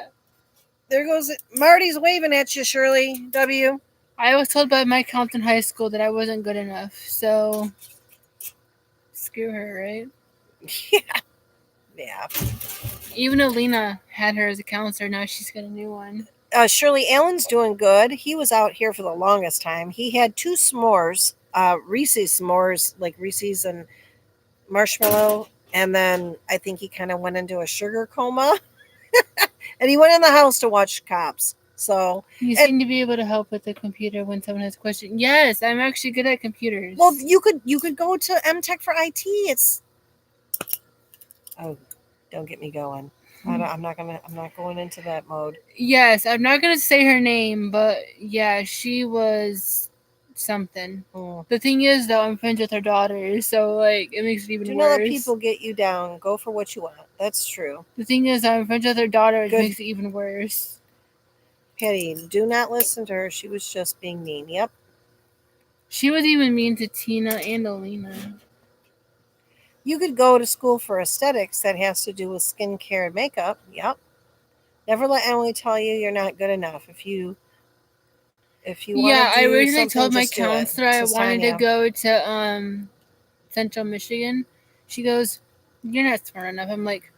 there goes Marty's waving at you, Shirley W. I was told by my counselor in high school that I wasn't good enough. So screw her, right? Yeah. Even Alina had her as a counselor. Now she's got a new one. Shirley, Alan's doing good. He was out here for the longest time. He had 2 s'mores, Reese's s'mores, like Reese's and marshmallow. And then I think he kind of went into a sugar coma. And he went in the house to watch Cops. So you seem to be able to help with the computer when someone has a question. Yes, I'm actually good at computers. Well, you could go to MTech for IT. It's don't get me going. I'm not going into that mode. Yes, I'm not gonna say her name, but yeah, she was something. The thing is, though, I'm friends with her daughter, so like it makes it even worse. Do not let people get you down. Go for what you want. That's true. The thing is, I'm friends with her daughter. It makes it even worse. Patty, do not listen to her. She was just being mean. Yep. She was even mean to Tina and Alina. You could go to school for aesthetics that has to do with skincare and makeup. Yep. Never let Emily tell you you're not good enough. If you yeah, I originally told my counselor I wanted to go to Central Michigan. She goes, "You're not smart enough." I'm like,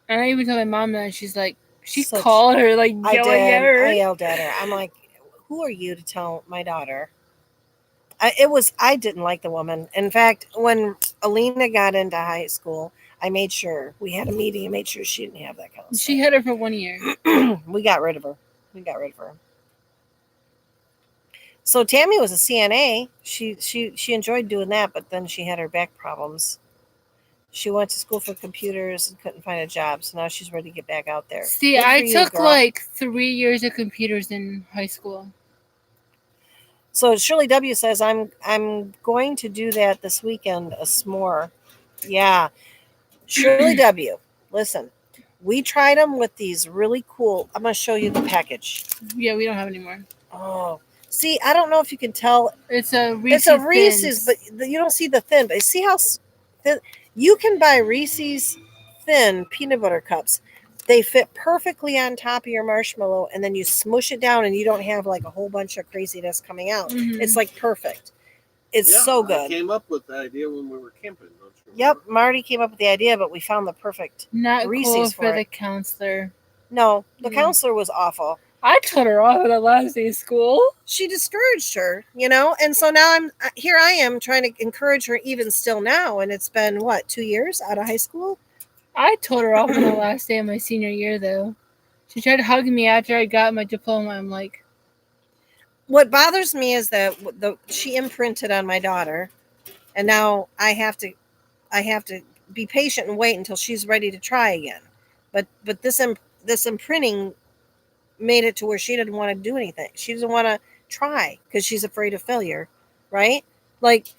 and I even told my mom that. And she's like, she called her like yelling at her. I yelled at her. I'm like, who are you to tell my daughter? I didn't like the woman. In fact, when Alina got into high school, I made sure we had a meeting and made sure she didn't have that counselor. She had her for 1 year. We got rid of her. So Tammy was a CNA. She enjoyed doing that, but then she had her back problems. She went to school for computers and couldn't find a job, so now she's ready to get back out there. See, Good for I you, took girl. like 3 years of computers in high school. So Shirley W says I'm going to do that this weekend, a s'more. Yeah. Shirley W, listen. We tried them with these really cool. I'm going to show you the package. Yeah, we don't have any more. Oh. See, I don't know if you can tell. It's a Reese's. It's a Reese's, but you don't see the thin. But see how thin? You can buy Reese's thin peanut butter cups. They fit perfectly on top of your marshmallow, and then you smush it down, and you don't have like a whole bunch of craziness coming out. Mhm. It's like perfect. It's so good. I came up with the idea when we were camping, don't you? Yep, Marty came up with the idea, but we found the perfect. Not Reese's cool for for the it. counselor. No, the Yeah. counselor was awful. I told her off on the last day of school. She discouraged her, and so now I am trying to encourage her even still now, and it's been what, 2 years out of high school? I told her off on the last day of my senior year, though. She tried hugging me after I got my diploma. I'm like, What bothers me is that she imprinted on my daughter, and now I have to be patient and wait until she's ready to try again. But this imprinting made it to where she didn't want to do anything. She doesn't want to try because she's afraid of failure, right? Like,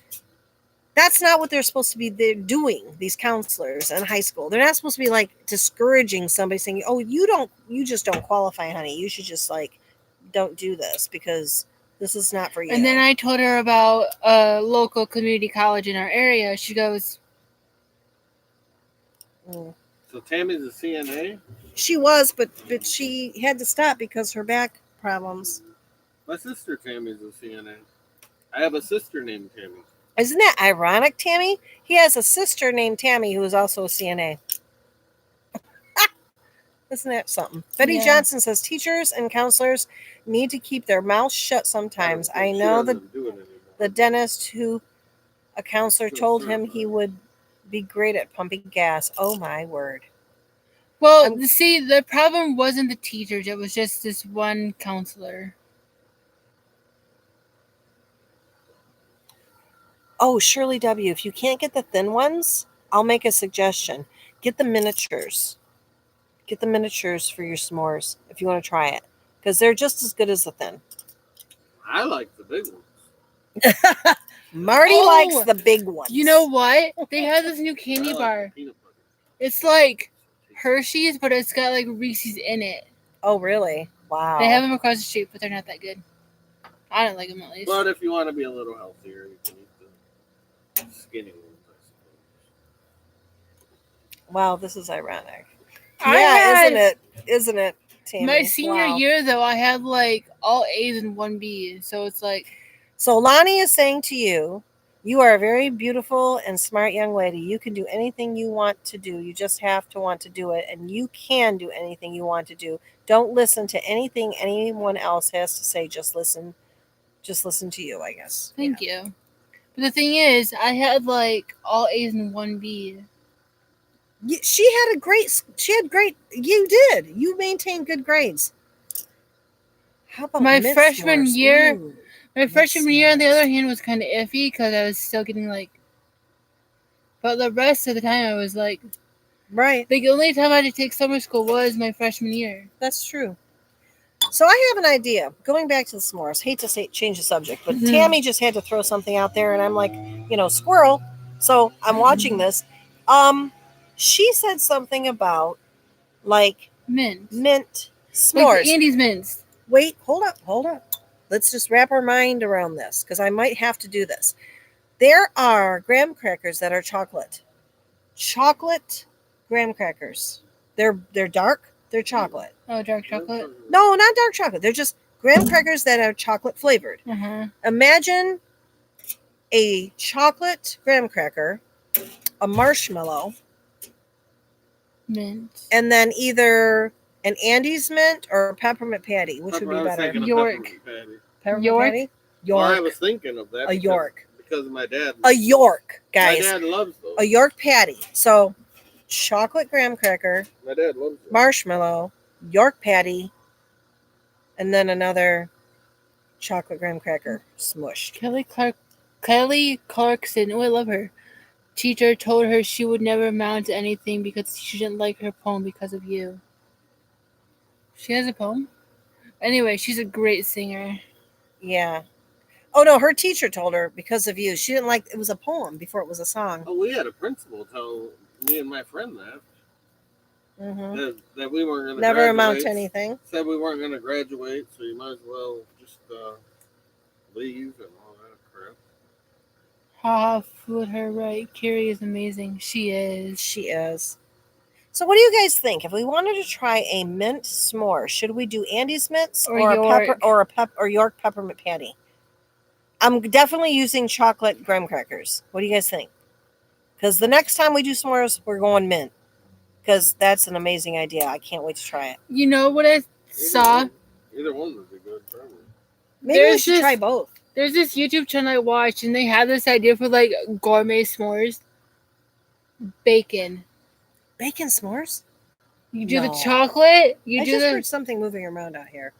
that's not what they're supposed to be doing, these counselors in high school. They're not supposed to be like discouraging somebody, saying, oh, you just don't qualify, honey. You should just like don't do this because this is not for you. and then I told her about a local community college in our area. She goes, So Tammy's a CNA? She was, but she had to stop because her back problems. My sister Tammy's a CNA. I have a sister named Tammy. Isn't that ironic, Tammy? He has a sister named Tammy who is also a CNA. Isn't that something? Betty Yeah. Johnson says teachers and counselors need to keep their mouths shut sometimes. I know the dentist who a counselor told him he would be great at pumping gas. Oh, my word. well, see, the problem wasn't the teachers. It was just this one counselor. Oh, Shirley W., if you can't get the thin ones, I'll make a suggestion. Get the miniatures. Get the miniatures for your s'mores if you want to try it. Because they're just as good as the thin. I like the big ones. Marty Oh, likes the big ones. You know what? They have this new candy I like bar. the peanut butter. It's like Hershey's, but it's got like Reese's in it. Oh, really? Wow. They have them across the street, but they're not that good. I don't like them, at least. But if you want to be a little healthier, you can eat the skinny ones, I suppose. Wow, this is ironic. I Yeah, had- Isn't it, Tammy? My senior Wow. year, though, I had like all A's and 1 B. So it's like, So Lonnie is saying to you, you are a very beautiful and smart young lady. You can do anything you want to do. You just have to want to do it, and you can do anything you want to do. Don't listen to anything anyone else has to say. Just listen to you, I guess. thank you. But the thing is, I had like all A's and 1 B. She had great. You did. You maintained good grades. How about My mint freshman s'mores? year- Ooh. My That's freshman year, on the nice. other hand, was kind of iffy because I was still getting like. But the rest of the time, I was like, Right. the only time I had to take summer school was my freshman year. That's true. So I have an idea. Going back to the s'mores. Hate to change the subject, but Mhm. Tammy just had to throw something out there, and I'm like, squirrel. So I'm watching this. She said something about like Mint. mint Like s'mores. Andy's mints. Wait, hold up. Let's just wrap our mind around this because I might have to do this. There are graham crackers that are chocolate. Chocolate graham crackers. They're dark. They're chocolate. Oh, dark chocolate. No, not dark chocolate. They're just graham crackers that are chocolate flavored. Uh-huh. Imagine a chocolate graham cracker, a marshmallow, Mint. and then either an Andes mint or a peppermint patty. Which would be I was better? thinking of York. peppermint patty. Peppermint York? patty? Well, I York. was thinking of that. A York. Because my dad. A York, My guys. dad loves those. A York patty. So chocolate graham cracker, My dad loves it. marshmallow, York patty, and then another chocolate graham cracker smushed. Kelly Clarkson, oh, I love her. Teacher told her she would never amount to anything because she didn't like her poem because of you. She has a poem? Anyway, she's a great singer. Yeah. Oh no, her teacher told her because of you. She didn't like it was a poem before it was a song. Oh, we had a principal tell me and my friend that that we weren't going to Never amount to anything. Said we weren't going to graduate, so you might as well just leave and all that crap. Ha, fooled her right. Carrie is amazing. She is. She is. So what do you guys think? If we wanted to try a mint s'more, should we do Andy's mints Or or York. or York peppermint patty? I'm definitely using chocolate graham crackers. What do you guys think? Because the next time we do s'mores, we're going mint. Because that's an amazing idea. I can't wait to try it. You know what I saw? Either one would be good, probably. Maybe we should try both. There's this YouTube channel I watched, and they had this idea for like gourmet s'mores. Bacon. Bacon s'mores? You do the chocolate. I just heard something moving around out here.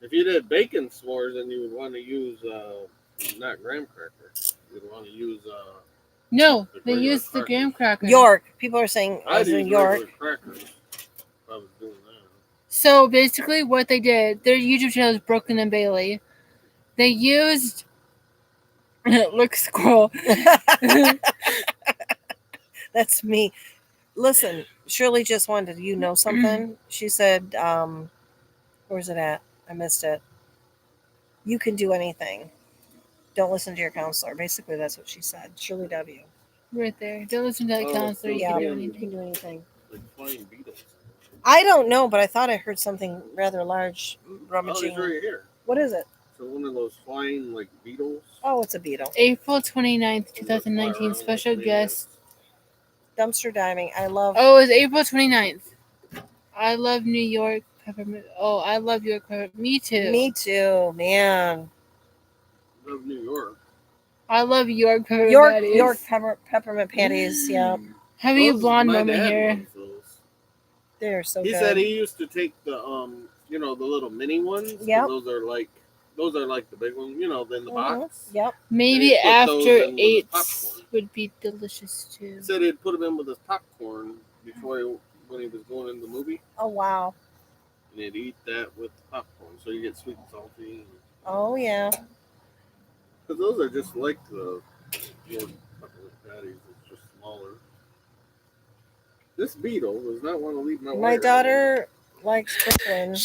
If you did bacon s'mores, then you would want to use not graham cracker. You'd want to use no, they use the graham cracker. York. People are saying I'd use York crackers if I was doing that. So basically, what they did, their YouTube channel is Brooklyn and Bailey. They used look scroll. That's me. Listen, Shirley just wanted you know something. She said, where's it at? I missed it. You can do anything. Don't listen to your counselor. Basically, that's what she said. Shirley W. Right there. Don't listen to that counselor. You can do anything. You can do anything. Like flying beetles. I don't know, but I thought I heard something rather large rummaging. Oh, it's right here. What is it? So one of those flying like beetles. Oh, it's a beetle. April 29th, 2019. Special guest. Dumpster diving. I love. Oh, it's April 29th. I love New York peppermint. Oh, I love York peppermint. Me too. Me too, man. Love New York. I love York peppermint patties. York peppermint patties. Yeah. Heavy blonde moment here. They're so he good. He said he used to take the the little mini ones. Yeah. Those are like the big ones. You know, in the box. Yep. Maybe after 8 would be delicious too. He said he'd put them in with his popcorn when he was going in the movie. Oh wow. And he'd eat that with popcorn, so you get sweet and salty. Oh yeah. Because those are just like the York peppermint patties. It's just smaller. This beetle does not want to leave my wire. My daughter likes Brooklyn.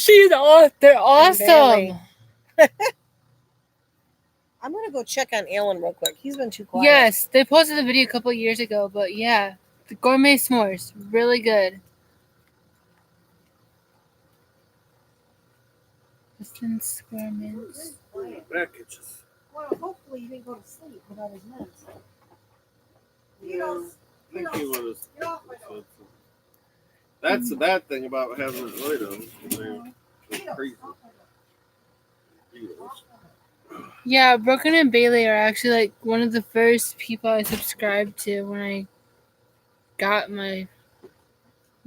They're awesome. I'm gonna go check on Alan real quick. He's been too quiet. Yes, they posted the video a couple years ago, but yeah, the gourmet s'mores, really good. Distance square mints. Back itches. Well, hopefully you didn't go to sleep without his mints. That's the bad thing about having it later. They're crazy. Beetles. Yeah, Brooklyn and Bailey are actually like one of the first people I subscribed to when I got my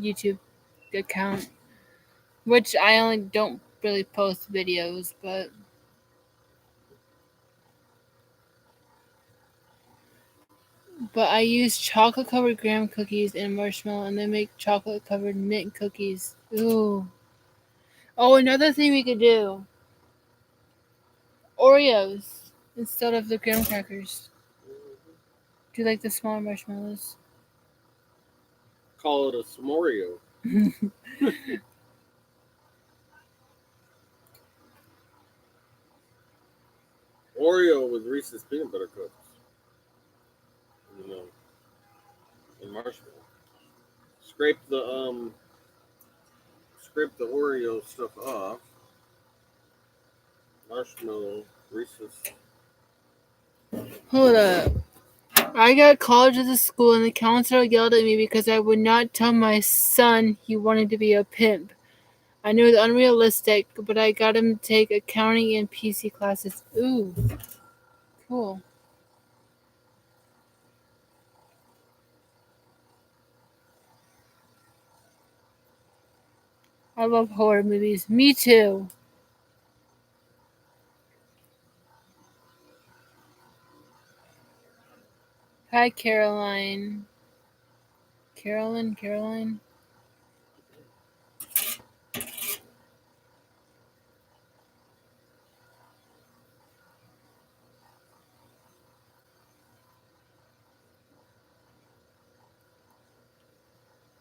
YouTube account, which I only don't really post videos, but I use chocolate covered graham cookies and marshmallow, and they make chocolate covered mint cookies. Ooh. Oh, another thing we could do. Oreos instead of the graham crackers. Do you like the smaller marshmallows? Call it a s'moreo. Oreo with Reese's peanut butter cups. And marshmallow. Scrape the Oreo stuff off. Marshmallow, Reese's. Hold up. I got called to the school and the counselor yelled at me because I would not tell my son he wanted to be a pimp. I knew it was unrealistic, but I got him to take accounting and PC classes. Ooh. Cool. I love horror movies. Me too. Hi, Caroline. Caroline.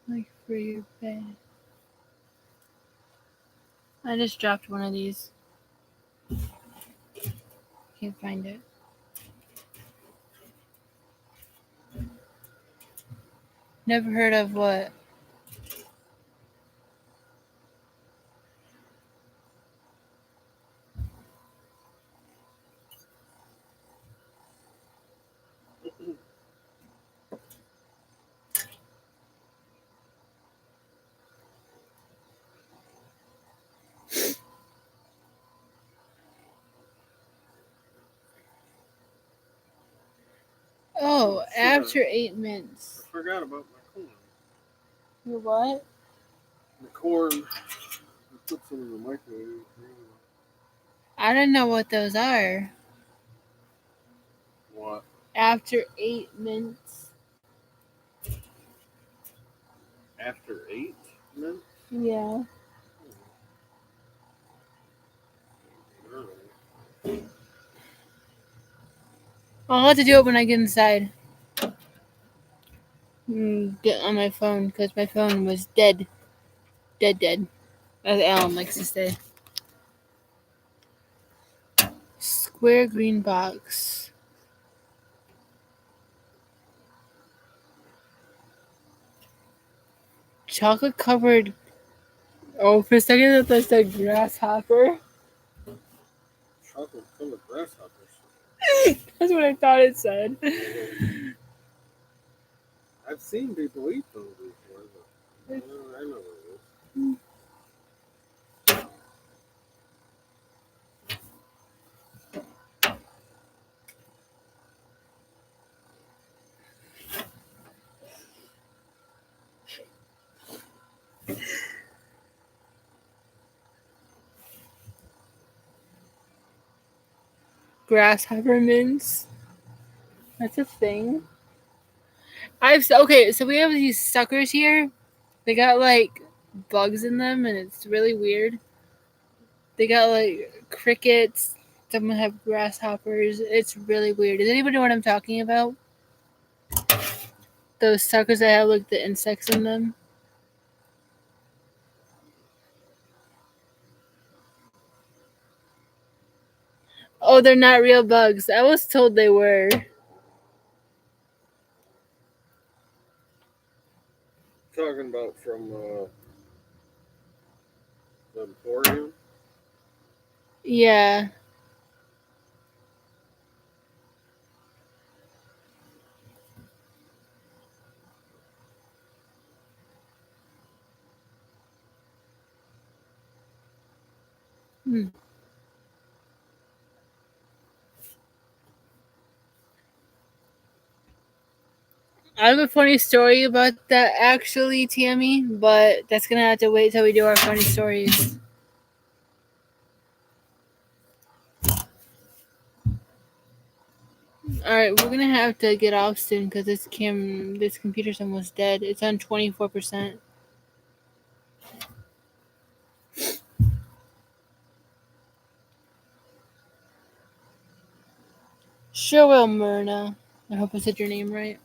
Like for your bed. I just dropped one of these. Can't find it. Never heard of what? Oh, Sure. after 8 minutes. I forgot about my corn. Your what? The corn. I put some in the microwave. I don't know what those are. What? After 8 minutes. After 8 minutes? Yeah. I'll have to do it when I get inside. Get on my phone because my phone was dead. Dead. As Alan likes to say. Square green box. Chocolate covered. Oh, for a second I thought it said grasshopper. Chocolate colored grasshoppers. That's what I thought it said. I've seen people eat those before, but I know what it is. Grasshopper mints. That's a thing. Okay, so we have these suckers here. They got like bugs in them, and it's really weird. They got like crickets. Some have grasshoppers. It's really weird. Does anybody know what I'm talking about? Those suckers that have like the insects in them. Oh, they're not real bugs. I was told they were. Talking about from the Emporium. Yeah. I have a funny story about that actually, Tammy, but that's gonna have to wait till we do our funny stories. Alright, we're gonna have to get off soon because this computer's almost dead. It's on 24%. Sure will, Myrna. I hope I said your name right.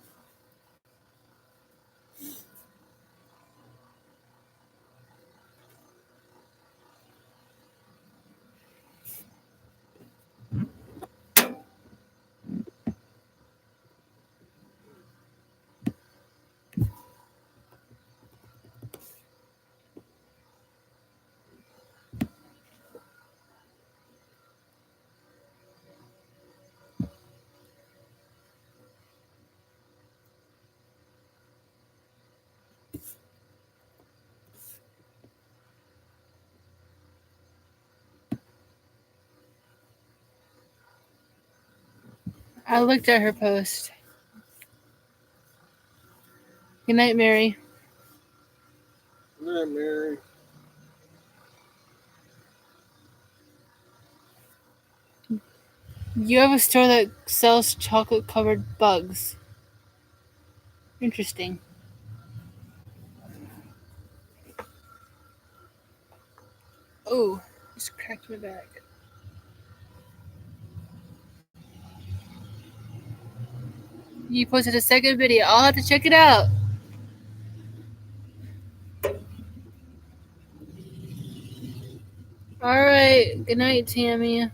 I looked at her post. Good night, Mary. Good night, Mary. You have a store that sells chocolate covered bugs. Interesting. Oh, just cracked my back. You posted a second video. I'll have to check it out. Alright. Good night, Tammy.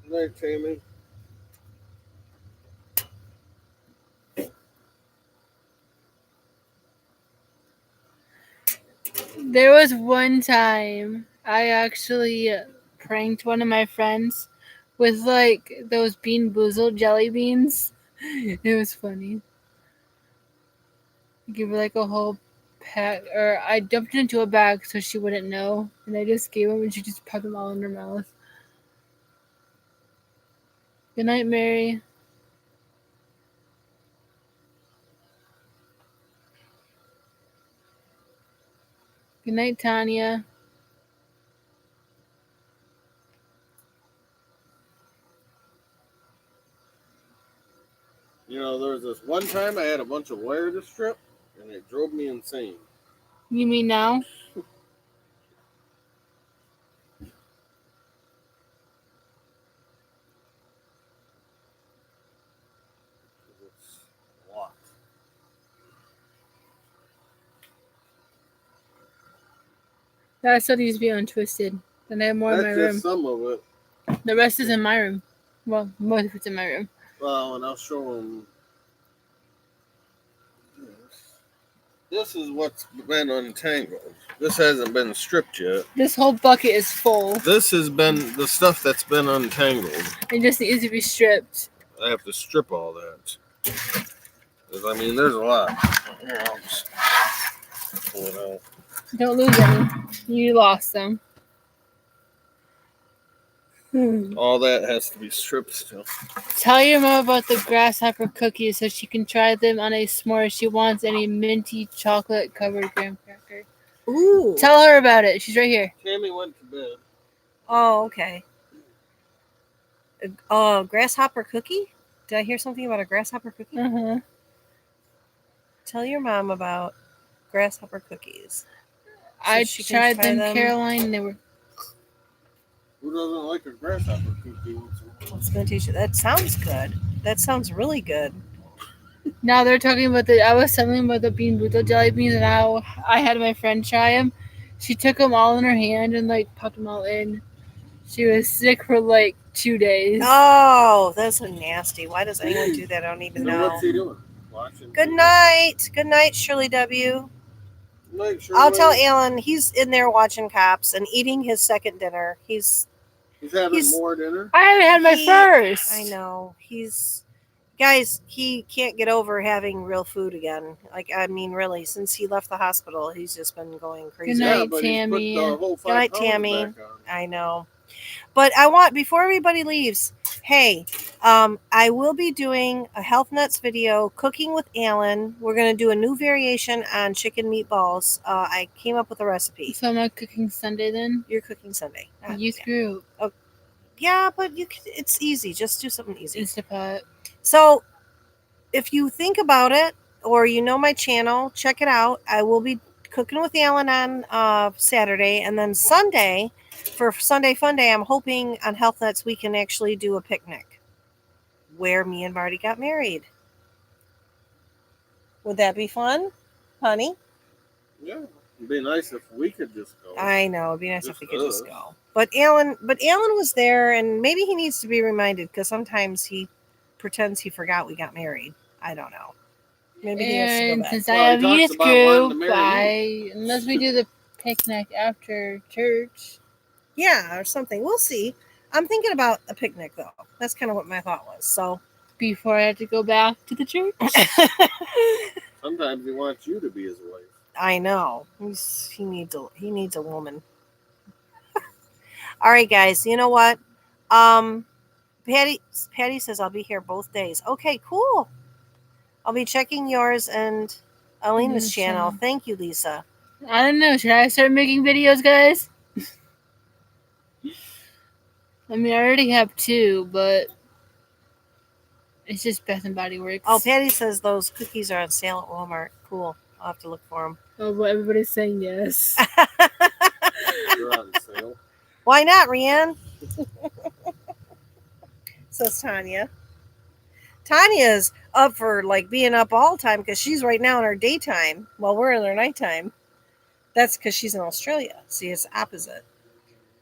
Good night, Tammy. There was one time I actually pranked one of my friends with like those Bean Boozled jelly beans. It was funny. Give her like a whole pack, or I dumped it into a bag so she wouldn't know, and I just gave them, and she just popped them all in her mouth. Good night, Mary. Good night, Tanya. You know, there was this one time I had a bunch of wire to strip, and it drove me insane. You mean now? It's a lot. That still needs to be untwisted. Then I have more in my That's room. just some of it. The rest is in my room. Well, most of it's in my room. Well, and I'll show them. This is what's been untangled. This hasn't been stripped yet. This whole bucket is full. This has been the stuff that's been untangled. It just needs to be stripped. I have to strip all that. Because, I mean, there's a lot. Here, I'll just pull it out. Don't lose any. You lost them. All that has to be stripped still. Tell your mom about the grasshopper cookies so she can try them on a s'more. She wants any minty chocolate covered graham cracker. Ooh. Tell her about it. She's right here. Tammy went to bed. Oh, okay. Grasshopper cookie? Did I hear something about a grasshopper cookie? Uh-huh. Tell your mom about grasshopper cookies. I she can tried try them, them. Caroline, and they were... Who doesn't like a grasshopper cookie? What's going to teach you? That sounds good. That sounds really good. Now they're talking about I was telling them about the Bean Boozled jelly beans and how I had my friend try them. She took them all in her hand and like popped them all in. She was sick for like 2 days. Oh, that's so nasty. Why does anyone do that? I don't even know. What's he doing? Watching. Good night. Good night, Shirley W. Good night, Shirley. I'll tell Alan he's in there watching Cops and eating his second dinner. He's having more dinner. I haven't had my first. I know. Guys, he can't get over having real food again. Like, I mean, really, since he left the hospital, he's just been going crazy. Good night, Yeah, but Tammy. he's put the whole 5 Good night, pounds Tammy. back on. I know. But I want, before everybody leaves, hey, I will be doing a Health Nuts video, cooking with Alan. We're going to do a new variation on chicken meatballs. I came up with a recipe. So I'm not cooking Sunday then? You're cooking Sunday. Youth group. Yeah, but it's easy. Just do something easy. Instapot. So if you think about it, or you know my channel, check it out. I will be cooking with Alan on Saturday, and then Sunday, for Sunday Fun Day, I'm hoping on Health Nuts we can actually do a picnic where me and Marty got married. Would that be fun, honey? Yeah, it'd be nice if we could just go. I know, it'd be nice if Just we could just us. go. But Alan was there, and maybe he needs to be reminded because sometimes he pretends he forgot we got married. I don't know. Maybe he has to go And back. since Well, I have he talks youth about wanting to group, marry unless we do the picnic after church. Yeah, or something. We'll see. I'm thinking about a picnic, though. That's kind of what my thought was. So Before I have to go back to the church. Sometimes he wants you to be his wife. I know he needs a woman. All right, guys. You know what? Patty says I'll be here both days. Okay, cool. I'll be checking yours and Alina's Alina's channel. channel. Thank you, Lisa. I don't know. Should I start making videos, guys? I mean, I already have 2, but it's just Bath and Body Works. Oh, Patty says those cookies are on sale at Walmart. Cool. I'll have to look for them. Oh, but everybody's saying yes. They're on sale. Why not, Rianne? Says Tanya. Tanya's up for like being up all the time because she's right now in her daytime while we're in our nighttime. That's because she's in Australia. See, it's opposite.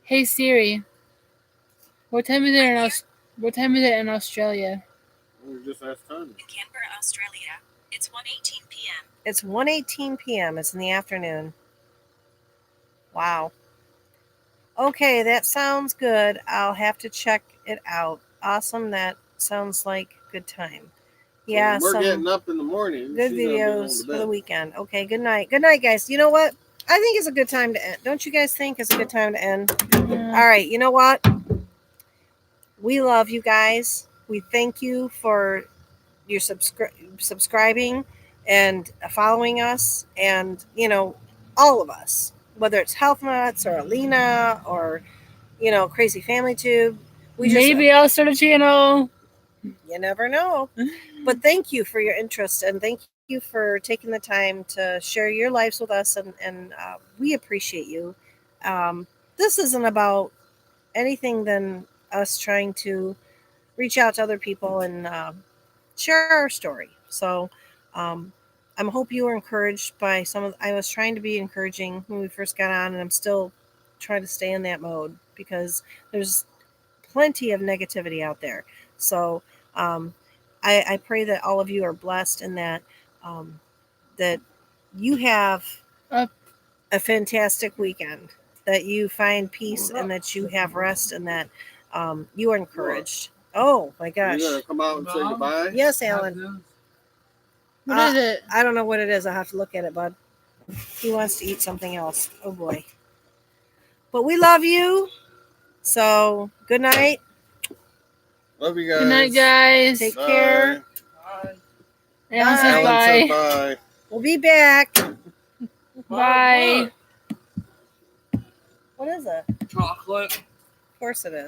Hey Siri, what time is it in What time is it in Australia? We just asked Tanya. In Canberra, Australia, it's 1:18 p.m. It's 1:18 p.m. It's in the afternoon. Wow. Okay, that sounds good. I'll have to check it out. Awesome. That sounds like a good time. Yeah, we're some getting up in the morning. good She's gonna be going videos to for the bed. weekend. Okay, good night. Good night, guys. You know what? I think it's a good time to end. Don't you guys think it's a good time to end? All right, you know what? We love you guys. We thank you for your subscribing and following us, and all of us, whether it's Health Nuts or Alina or Crazy Family Tube. Maybe I'll start a channel. You never know. But thank you for your interest, and thank you for taking the time to share your lives with us, and we appreciate you. This isn't about anything than us trying to reach out to other people and share our story. So I hope you were encouraged by I was trying to be encouraging when we first got on, and I'm still trying to stay in that mode because there's plenty of negativity out there. So I pray that all of you are blessed and that that you have a fantastic weekend, that you find peace and that you have rest and that you are encouraged. Oh my gosh. You gonna come out and say goodbye? Yes, Alan. What is it? I don't know what it is. I'll have to look at it, bud. He wants to eat something else. Oh boy. But we love you. So good night. Love you guys. Good night, guys. Take care. Alan says Alan bye. said bye. We'll be back. Bye. What is it? Chocolate. Of course it is.